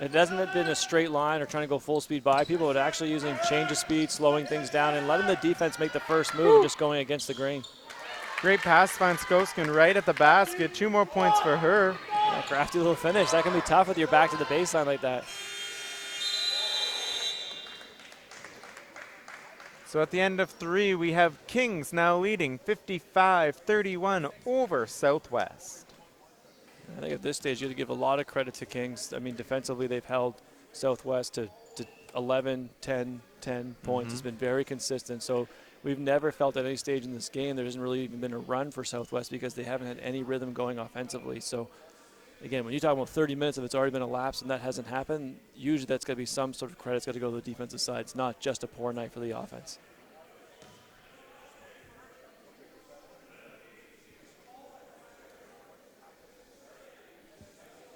[SPEAKER 2] it hasn't been a straight line or trying to go full speed by, people are actually using change of speed, slowing things down, and letting the defense make the first move and just going against the grain.
[SPEAKER 1] Great pass, finds Skoskin right at the basket. 2 more points for her.
[SPEAKER 2] Yeah, crafty little finish. That can be tough with your back to the baseline like that.
[SPEAKER 1] So at the end of 3, we have Kings now leading 55-31 over Southwest.
[SPEAKER 2] I think at this stage you have to give a lot of credit to Kings. I mean, defensively they've held Southwest to 11, 10, 10 points. It's been very consistent. So we've never felt at any stage in this game there hasn't really even been a run for Southwest because they haven't had any rhythm going offensively. So again, when you talk about 30 minutes, if it's already been elapsed and that hasn't happened, usually that's got to be some sort of credit's got to go to the defensive side. It's not just a poor night for the offense.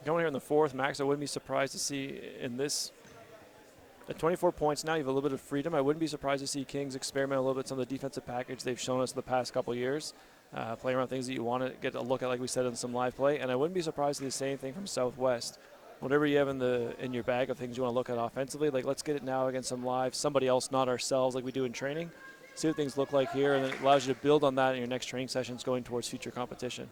[SPEAKER 2] Going here in the fourth, Max, I wouldn't be surprised to see in this At 24 points now, you have a little bit of freedom. I wouldn't be surprised to see Kings experiment a little bit with some of the defensive package they've shown us in the past couple years, playing around things that you want to get a look at, like we said, in some live play. And I wouldn't be surprised to see the same thing from Southwest. Whatever you have in your bag of things you want to look at offensively, like let's get it now against some live, somebody else, not ourselves, like we do in training. See what things look like here, and it allows you to build on that in your next training sessions going towards future competition.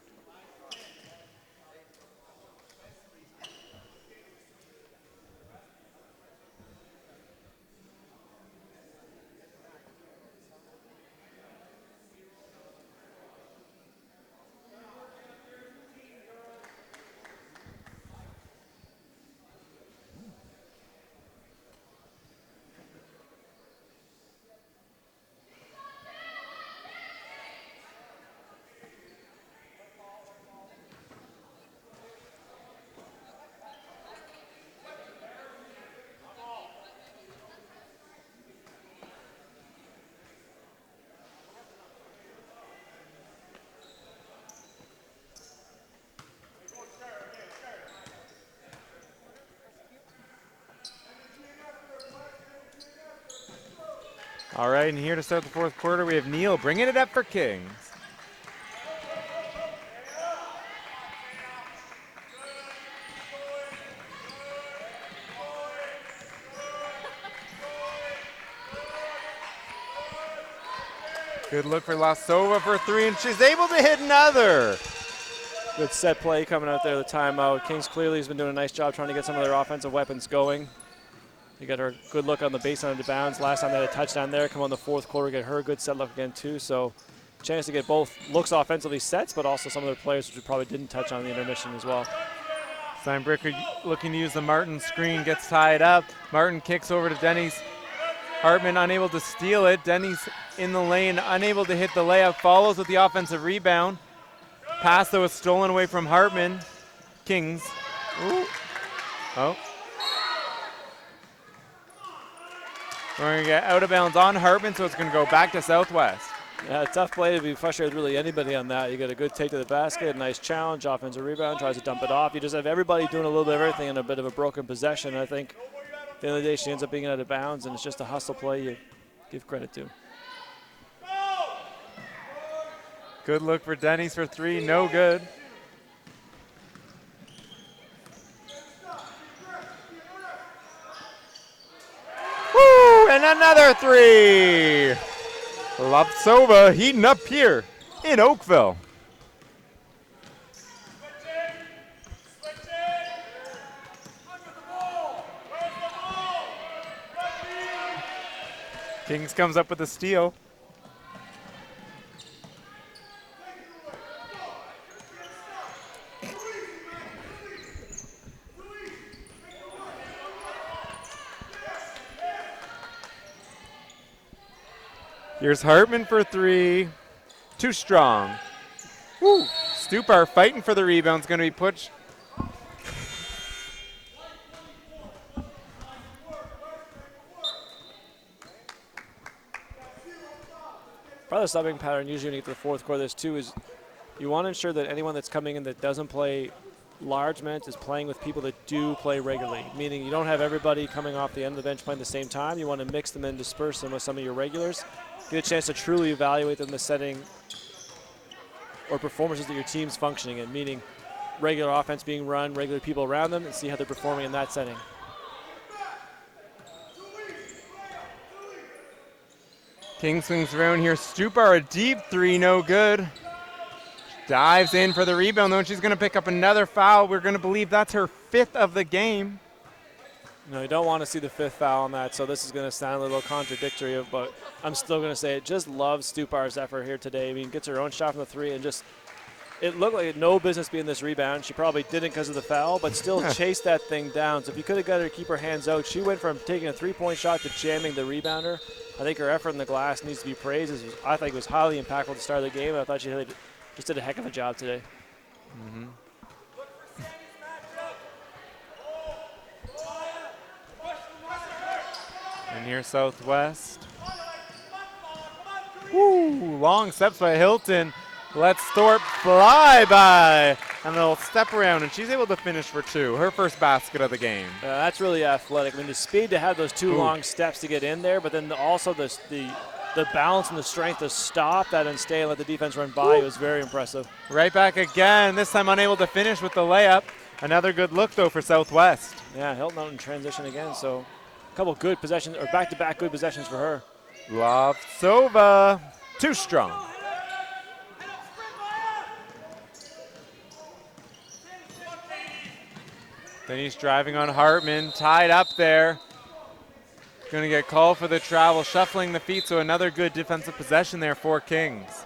[SPEAKER 1] All right, and here to start the fourth quarter, we have Neal bringing it up for Kings. Good look for Lasova for three, and she's able to hit another.
[SPEAKER 2] Good set play coming out there, the timeout. Kings clearly has been doing a nice job trying to get some of their offensive weapons going. You got her good look on the baseline of the bounds. Last time they had a touchdown there. Come on the fourth quarter, get her a good set look again too. So chance to get both looks offensively sets, but also some of their players which we probably didn't touch on the intermission as well.
[SPEAKER 1] Steinbricker looking to use the Martin screen, gets tied up. Martin kicks over to Denny's. Hartman unable to steal it. Denny's in the lane, unable to hit the layup. Follows with the offensive rebound. Pass though is stolen away from Hartman. Kings. Ooh. Oh. We're going to get out of bounds on Hartman, so it's going to go back to Southwest.
[SPEAKER 2] Yeah, tough play to be frustrated with really anybody on that. You got a good take to the basket, nice challenge, offensive rebound, tries to dump it off. You just have everybody doing a little bit of everything in a bit of a broken possession. I think at the end of the day, she ends up being out of bounds, and it's just a hustle play you give credit to.
[SPEAKER 1] Good look for Denny's for three, no good. Woo, and another three. Lapsova heating up here in Oakville. Kings comes up with a steal. Here's Hartman for three. Too strong. Woo. Stupar fighting for the rebound. Is going to be pushed.
[SPEAKER 2] Part of the subbing pattern usually when you get to the fourth quarter, this too, is you want to ensure that anyone that's coming in that doesn't play large minutes is playing with people that do play regularly, meaning you don't have everybody coming off the end of the bench playing at the same time. You want to mix them and disperse them with some of your regulars. Get a chance to truly evaluate them in the setting or performances that your team's functioning in, meaning regular offense being run, regular people around them, and see how they're performing in that setting.
[SPEAKER 1] King swings around here. Stupar, a deep three, no good. Dives in for the rebound, though, and she's going to pick up another foul. We're going to believe that's her fifth of the game.
[SPEAKER 2] No, you don't want to see the fifth foul on that, so this is going to sound a little contradictory, but I'm still going to say it. Just love Stupar's effort here today. I mean, gets her own shot from the three, and just it looked like it had no business being this rebound. She probably didn't because of the foul, but still chased that thing down. So if you could have got her to keep her hands out, she went from taking a three-point shot to jamming the rebounder. I think her effort in the glass needs to be praised. I think it was highly impactful at the start of the game. I thought she just did a heck of a job today.
[SPEAKER 1] Mm-hmm. And here's Southwest. Woo, long steps by Hilton. Lets Thorpe fly by. and they'll step around, and she's able to finish for 2. Her first basket of the game.
[SPEAKER 2] That's really athletic. I mean, the speed to have those 2 long steps to get in there, but then also the balance and the strength to stop that and stay and let the defense run by. It was very impressive.
[SPEAKER 1] Right back again, this time unable to finish with the layup. Another good look, though, for Southwest.
[SPEAKER 2] Yeah, Hilton out in transition again, so a couple good possessions, or back-to-back good possessions for her.
[SPEAKER 1] Lovtsova, too strong. Then he's driving on Hartman, tied up there. Going to get called for the travel, shuffling the feet, so another good defensive possession there for Kings.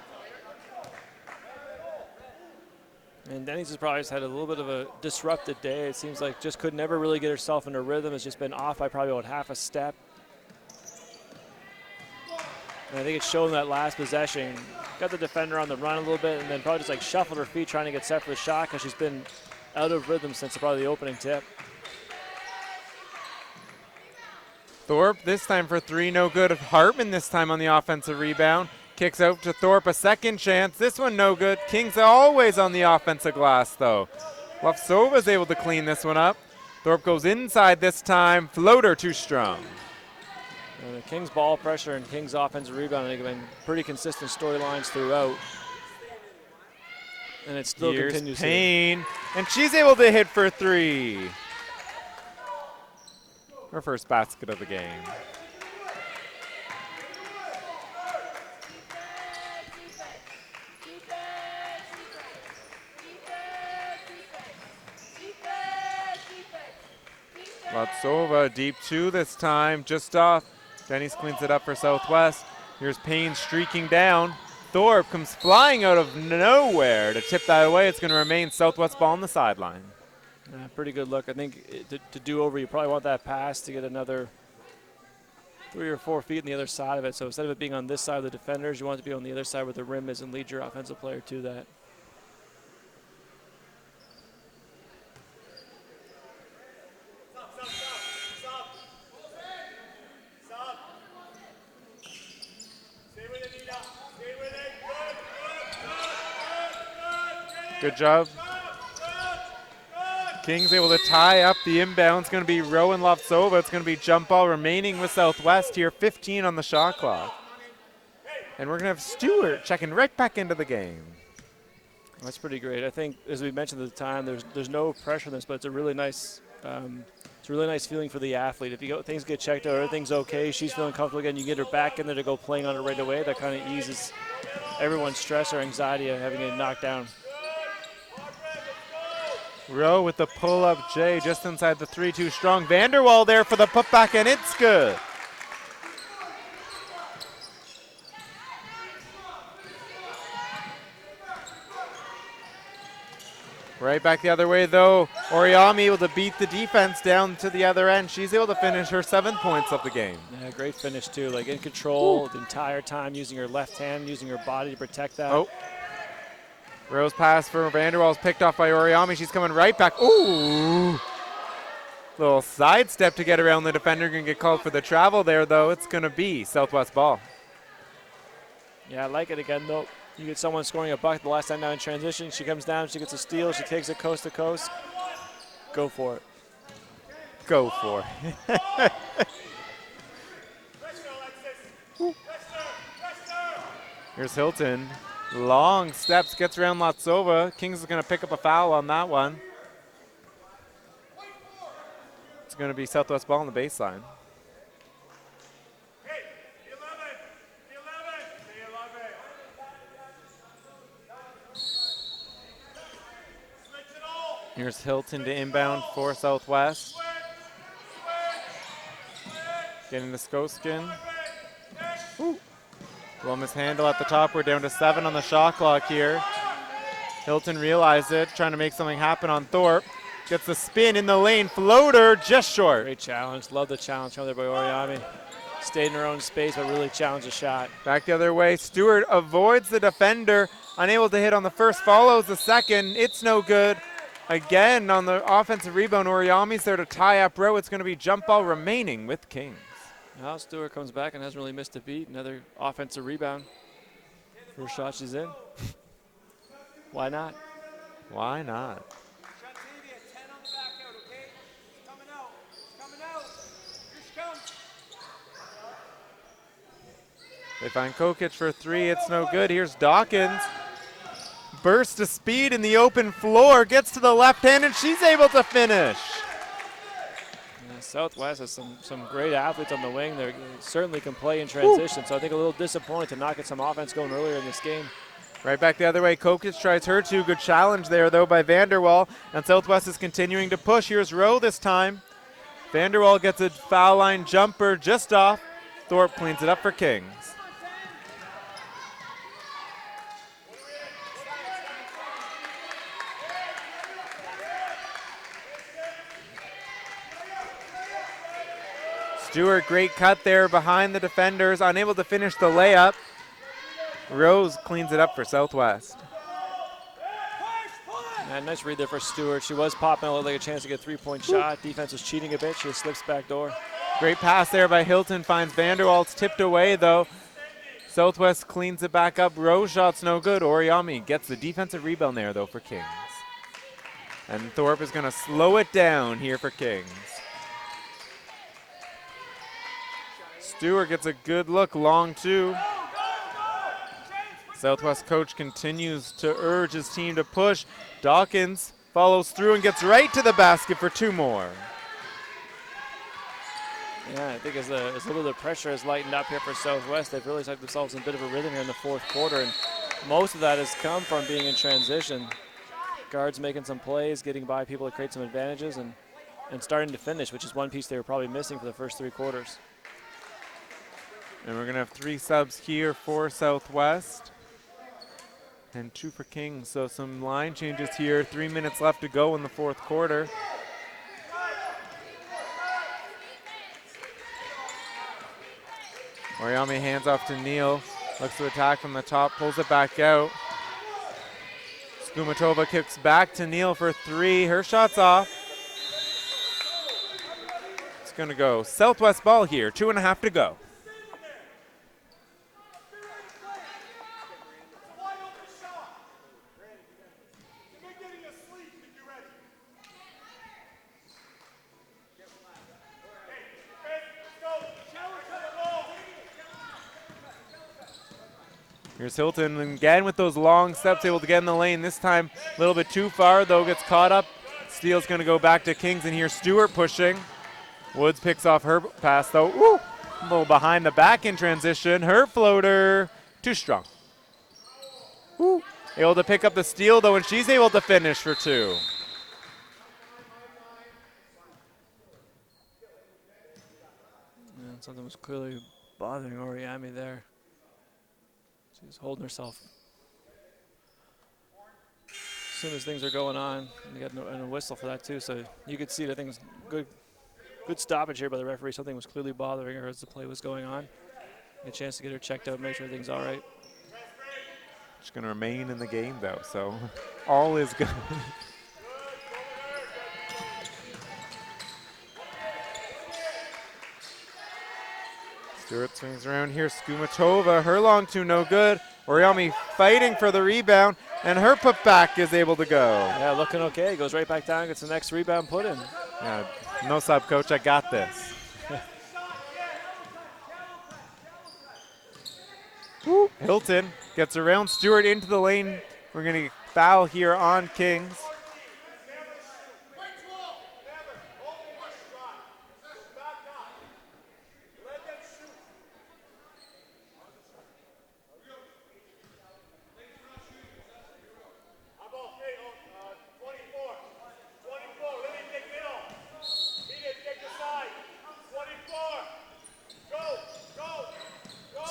[SPEAKER 2] And Denny's has probably just had a little bit of a disrupted day. It seems like just could never really get herself into rhythm. Has just been off by probably about half a step. And I think it's shown that last possession. Got the defender on the run a little bit and then probably just like shuffled her feet trying to get set for the shot because she's been out of rhythm since probably the opening tip.
[SPEAKER 1] Thorpe this time for 3, no good. Hartman this time on the offensive rebound. Kicks out to Thorpe, a second chance. This one no good. Kings always on the offensive glass, though. Lovtsova's able to clean this one up. Thorpe goes inside this time. Floater too strong.
[SPEAKER 2] And the Kings ball pressure and Kings offensive rebound, I think, have been pretty consistent storylines throughout. And it still continues.
[SPEAKER 1] Payne, and she's able to hit for 3. Her first basket of the game. Lovtsova, deep 2 this time, just off. Denny's cleans it up for Southwest. Here's Payne streaking down. Thorpe comes flying out of nowhere to tip that away. It's going to remain Southwest ball on the sideline.
[SPEAKER 2] Pretty good look. I think to do over, you probably want that pass to get another 3 or 4 feet on the other side of it. So instead of it being on this side of the defenders, you want it to be on the other side where the rim is and lead your offensive player to that.
[SPEAKER 1] Good job. Kings able to tie up the inbound. It's going to be Rowan Lovtsova. It's going to be jump ball remaining with Southwest here. 15 on the shot clock. And we're going to have Stewart checking right back into the game.
[SPEAKER 2] That's pretty great. I think, as we mentioned at the time, there's no pressure on this, but it's a really nice feeling for the athlete. If things get checked out, everything's okay, she's feeling comfortable again, you get her back in there to go playing on it right away. That kind of eases everyone's stress or anxiety of having it knocked down.
[SPEAKER 1] Rowe with the pull-up J just inside the 3, too strong. Vanderwall there for the putback, and it's good. Right back the other way, though. Oriami able to beat the defense down to the other end. She's able to finish her 7 points of the game.
[SPEAKER 2] Yeah, great finish, too. Like in control the entire time, using her left hand, using her body to protect that.
[SPEAKER 1] Oh. Rose pass for Vanderwall's picked off by Oriami. She's coming right back. Ooh. Little sidestep to get around the defender. Going to get called for the travel there, though. It's going to be Southwest ball.
[SPEAKER 2] Yeah, I like it again, though. You get someone scoring a bucket the last time down in transition. She comes down, she gets a steal, she takes it coast to coast. Go for it.
[SPEAKER 1] Go for it. Here's Hilton. Long steps, gets around Lovtsova. Kings is going to pick up a foul on that one. It's going to be Southwest ball on the baseline. Here's Hilton to inbound for Southwest. Getting the Skoskin. Well, mishandle at the top. We're down to 7 on the shot clock here. Hilton realized it, trying to make something happen on Thorpe. Gets the spin in the lane. Floater just short.
[SPEAKER 2] Great challenge. Love the challenge from there by Oriami. Stayed in her own space, but really challenged the shot.
[SPEAKER 1] Back the other way. Stewart avoids the defender. Unable to hit on the first, follows the second. It's no good. Again, on the offensive rebound, Oriami's there to tie up Rowe. It's going to be jump ball remaining with Kings.
[SPEAKER 2] Now Stewart comes back and hasn't really missed a beat. Another offensive rebound. First shot she's in. Why not?
[SPEAKER 1] Why not? They find Kokic for three. It's no good. Here's Dawkins. Burst of speed in the open floor. Gets to the left hand, and she's able to finish.
[SPEAKER 2] Yeah, Southwest has some great athletes on the wing. They certainly can play in transition. So I think a little disappointed to not get some offense going earlier in this game.
[SPEAKER 1] Right back the other way. Kokic tries her two. Good challenge there, though, by Vanderwall. And Southwest is continuing to push. Here's Rowe this time. Vanderwall gets a foul line jumper just off. Thorpe cleans it up for Kings. Stewart, great cut there behind the defenders, unable to finish the layup. Rose cleans it up for Southwest.
[SPEAKER 2] Yeah, nice read there for Stewart. She was popping a little like a chance to get a three-point shot. Defense was cheating a bit. She just slips back door.
[SPEAKER 1] Great pass there by Hilton, finds Vanderwall. It's tipped away though. Southwest cleans it back up. Rose shot's no good. Oriami gets the defensive rebound there though for Kings. And Thorpe is gonna slow it down here for Kings. Stewart gets a good look, long two. Southwest coach continues to urge his team to push. Dawkins follows through and gets right to the basket for two more.
[SPEAKER 2] Yeah, I think as a little bit of pressure has lightened up here for Southwest, they've really stuck themselves in a bit of a rhythm here in the fourth quarter, and most of that has come from being in transition. Guards making some plays, getting by people to create some advantages, and starting to finish, which is one piece they were probably missing for the first three quarters.
[SPEAKER 1] And we're going to have three subs here for Southwest and two for Kings. So some line changes here. 3 minutes left to go in the fourth quarter. Oriami hands off to Neal. Looks to attack from the top, pulls it back out. Skumatova kicks back to Neal for three. Her shot's off. It's going to go Southwest ball here. 2.5 to go. Here's Hilton again with those long steps, able to get in the lane. This time a little bit too far, though, gets caught up. Steele's going to go back to Kings, and here's Stewart pushing. Woods picks off her pass, though. Ooh, a little behind the back in transition. Her floater, too strong. Ooh, able to pick up the steal, though, and she's able to finish for two.
[SPEAKER 2] Yeah, something was clearly bothering Oriami there. She's holding herself. As soon as things are going on, and they got a whistle for that too, so you could see that things good stoppage here by the referee. Something was clearly bothering her as the play was going on. A chance to get her checked out, make sure everything's all right.
[SPEAKER 1] She's going to remain in the game though, so all is good. Stewart swings around here. Skumatova, her long two, no good. Oriami fighting for the rebound, and her putback is able to go.
[SPEAKER 2] Yeah, looking okay. Goes right back down, gets the next rebound put in.
[SPEAKER 1] Yeah, no sub, coach. I got this. Hilton gets around Stewart into the lane. We're going to foul here on Kings.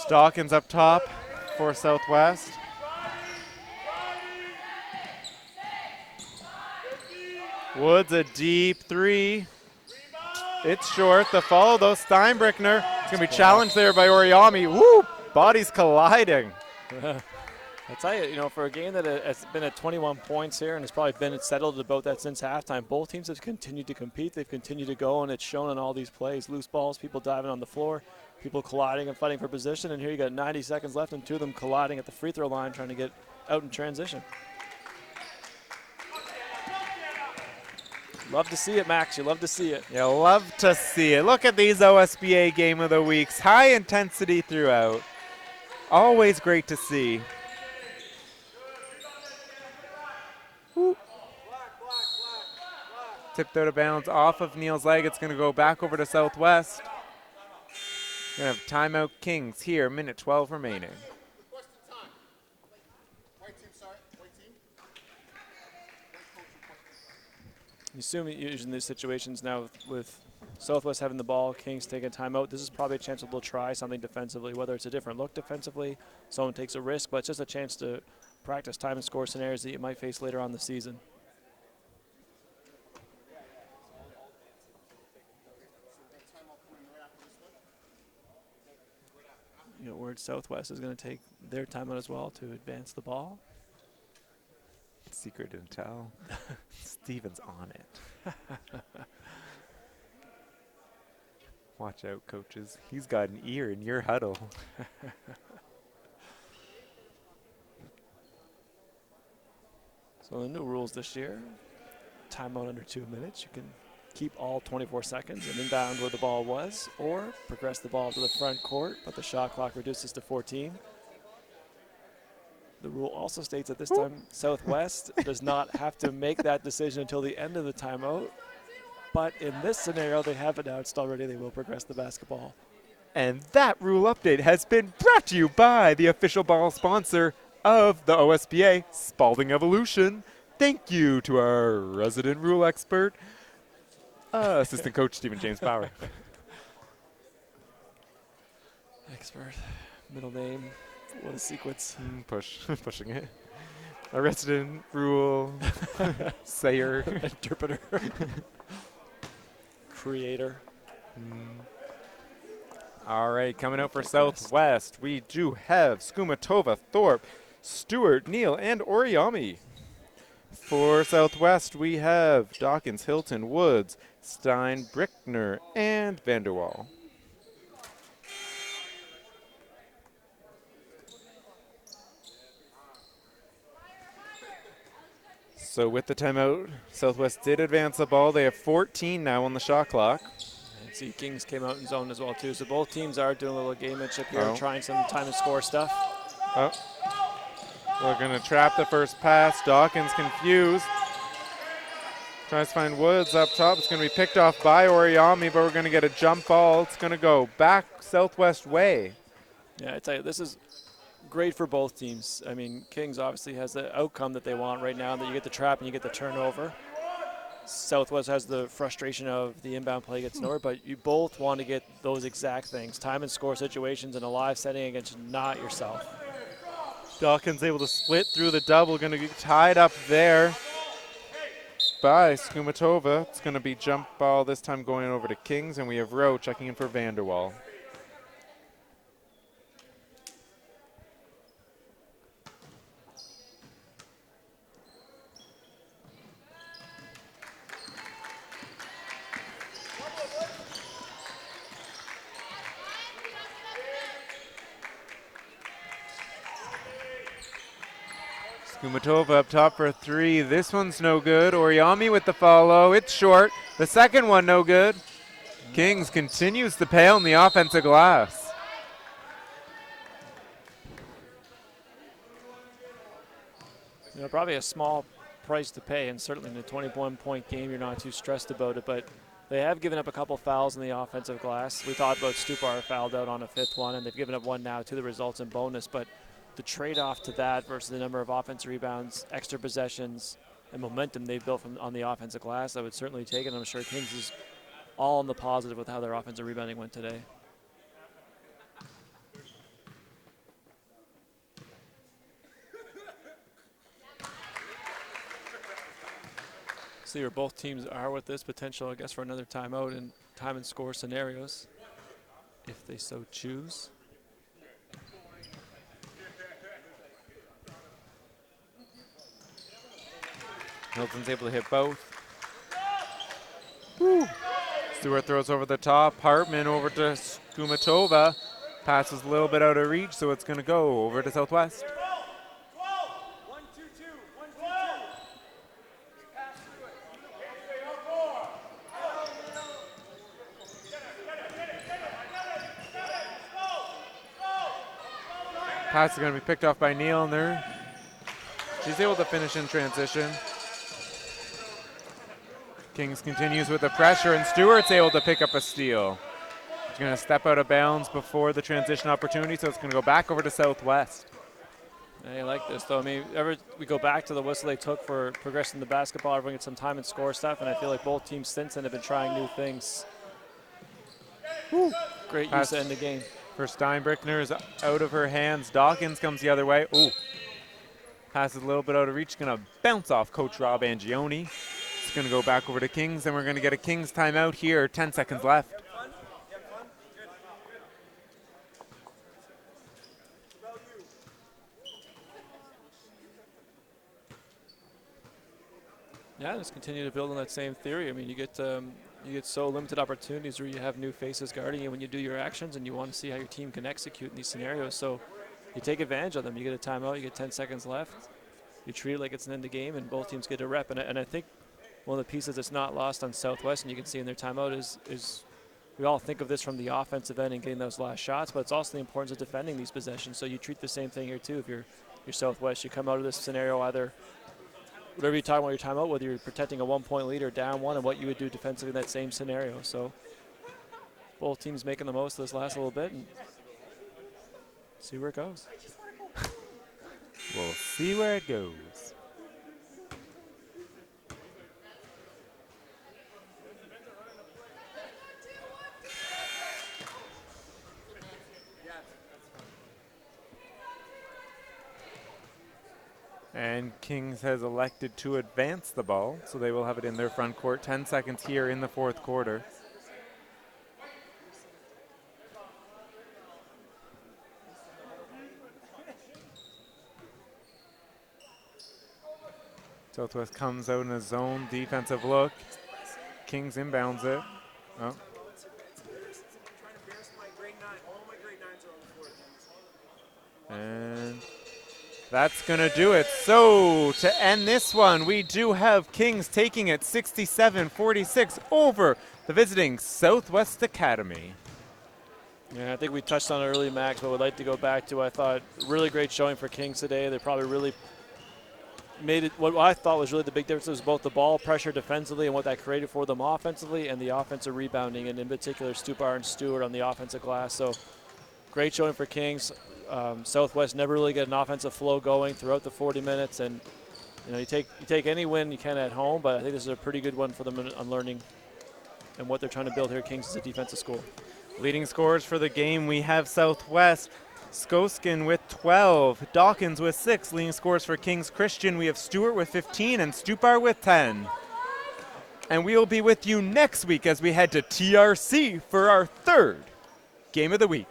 [SPEAKER 1] Dawkins up top for Southwest. Woods a deep three. It's short. The follow though, Steinbrickner. It's going to be challenged there by Oriami. Woo! Bodies colliding.
[SPEAKER 2] I tell you, for a game that has been at 21 points here and has probably been settled about that since halftime, both teams have continued to compete. They've continued to go, and it's shown in all these plays. Loose balls, people diving on the floor, people colliding and fighting for position, and here you got 90 seconds left and two of them colliding at the free throw line trying to get out in transition. Love to see it, Max. You love to see it.
[SPEAKER 1] You love to see it. Look at these OSBA Game of the Weeks. High intensity throughout. Always great to see. Woo. Tipped out of bounds off of Neil's leg. It's going to go back over to Southwest. Going to have timeout Kings here. Minute 12 remaining.
[SPEAKER 2] You assume usually in these situations now with Southwest having the ball, Kings taking a timeout, this is probably a chance they'll try something defensively, whether it's a different look defensively, someone takes a risk, but it's just a chance to practice time and score scenarios that you might face later on in the season. You know, word Southwest is going to take their timeout as well to advance the ball.
[SPEAKER 1] Secret intel. Steven's on it. Watch out, coaches. He's got an ear in your huddle.
[SPEAKER 2] So the new rules this year, timeout under 2 minutes. You can keep all 24 seconds and inbound where the ball was, or progress the ball to the front court, but the shot clock reduces to 14. The rule also states that this time Southwest does not have to make that decision until the end of the timeout. But in this scenario, they have announced already they will progress the basketball.
[SPEAKER 1] And that rule update has been brought to you by the official ball sponsor of the OSBA, Spalding Evolution. Thank you to our resident rule expert, assistant coach Stephen James Power.
[SPEAKER 2] Expert, middle name. What a sequence.
[SPEAKER 1] Pushing it. A resident rule sayer.
[SPEAKER 2] Interpreter. Creator.
[SPEAKER 1] All right, coming out for Southwest, we do have Skumatova, Thorpe, Stewart, Neal, and Oriami. For Southwest, we have Dawkins, Hilton, Woods, Stein, Brickner, and Vanderwall. So with the timeout, Southwest did advance the ball. They have 14 now on the shot clock.
[SPEAKER 2] And see, Kings came out in zone as well, too. So both teams are doing a little gamemanship here, trying some time and score stuff.
[SPEAKER 1] Oh. We're going to trap the first pass. Dawkins confused. Tries to find Woods up top. It's going to be picked off by Oriami, but we're going to get a jump ball. It's going to go back Southwest way.
[SPEAKER 2] Yeah, I tell you, this is great for both teams. I mean, Kings obviously has the outcome that they want right now, that you get the trap and you get the turnover. Southwest has the frustration of the inbound play gets nowhere, but you both want to get those exact things, time and score situations in a live setting against not yourself.
[SPEAKER 1] Dawkins able to split through the double, going to get tied up there by Skumatova. It's going to be jump ball this time going over to Kings, and we have Rowe checking in for Vanderwall. Skumatova up top for a three. This one's no good. Oriami with the follow. It's short. The second one no good. Kings continues to pay on the offensive glass.
[SPEAKER 2] You know, probably a small price to pay, and certainly in a 21-point game, you're not too stressed about it, but they have given up a couple fouls in the offensive glass. We thought about Stupar fouled out on a fifth one, and they've given up one now to the results in bonus, but the trade-off to that versus the number of offensive rebounds, extra possessions, and momentum they've built on the offensive glass, I would certainly take it. I'm sure Kings is all in the positive with how their offensive rebounding went today. See where both teams are with this potential, I guess, for another timeout and time and score scenarios, if they so choose.
[SPEAKER 1] Hilton's able to hit both. Woo. Stewart throws over the top. Hartman over to Skumatova. Pass was a little bit out of reach, so it's going to go over to Southwest. Pass is going to be picked off by Neil, and there. She's able to finish in transition. Kings continues with the pressure, and Stewart's able to pick up a steal. She's going to step out of bounds before the transition opportunity, so it's going to go back over to Southwest.
[SPEAKER 2] I like this, though. I mean, we go back to the whistle they took for progressing the basketball, everyone gets some time and score stuff, and I feel like both teams since then have been trying new things. Woo. Great use to end the game.
[SPEAKER 1] For Steinbrickner is out of her hands. Dawkins comes the other way. Ooh. Passes a little bit out of reach. Going to bounce off Coach Rob Angioni. It's going to go back over to Kings, and we're going to get a Kings timeout here. 10 seconds left.
[SPEAKER 2] Yeah, just continue to build on that same theory. I mean, you get so limited opportunities where you have new faces guarding you when you do your actions, and you want to see how your team can execute in these scenarios. So you take advantage of them. You get a timeout, you get 10 seconds left. You treat it like it's an end of game, and both teams get a rep. And I think one of the pieces that's not lost on Southwest, and you can see in their timeout, is we all think of this from the offensive end and getting those last shots, but it's also the importance of defending these possessions. So you treat the same thing here too. If you're Southwest, you come out of this scenario either whatever you talk about your timeout, whether you're protecting a 1-point lead or down one, and what you would do defensively in that same scenario. So both teams making the most of this last little bit and see where it goes.
[SPEAKER 1] We'll see where it goes. And Kings has elected to advance the ball, so they will have it in their front court. 10 seconds here in the fourth quarter. Southwest comes out in a zone defensive look. Kings inbounds it. Oh. And that's going to do it. So to end this one, we do have Kings taking it 67-46 over the visiting Southwest Academy.
[SPEAKER 2] Yeah, I think we touched on it early, Max, but we'd like to go back to, I thought, really great showing for Kings today. They probably really made it, what I thought was really the big difference was both the ball pressure defensively and what that created for them offensively, and the offensive rebounding, and in particular Stupar and Stewart on the offensive glass. So great showing for Kings. Southwest never really get an offensive flow going throughout the 40 minutes, and you take any win you can at home, but I think this is a pretty good one for them on learning and what they're trying to build here. Kings is a defensive school.
[SPEAKER 1] Leading scorers for the game, we have Southwest, Skoskin with 12, Dawkins with 6. Leading scorers for Kings Christian, we have Stewart with 15 and Stupar with 10. And we will be with you next week as we head to TRC for our third game of the week.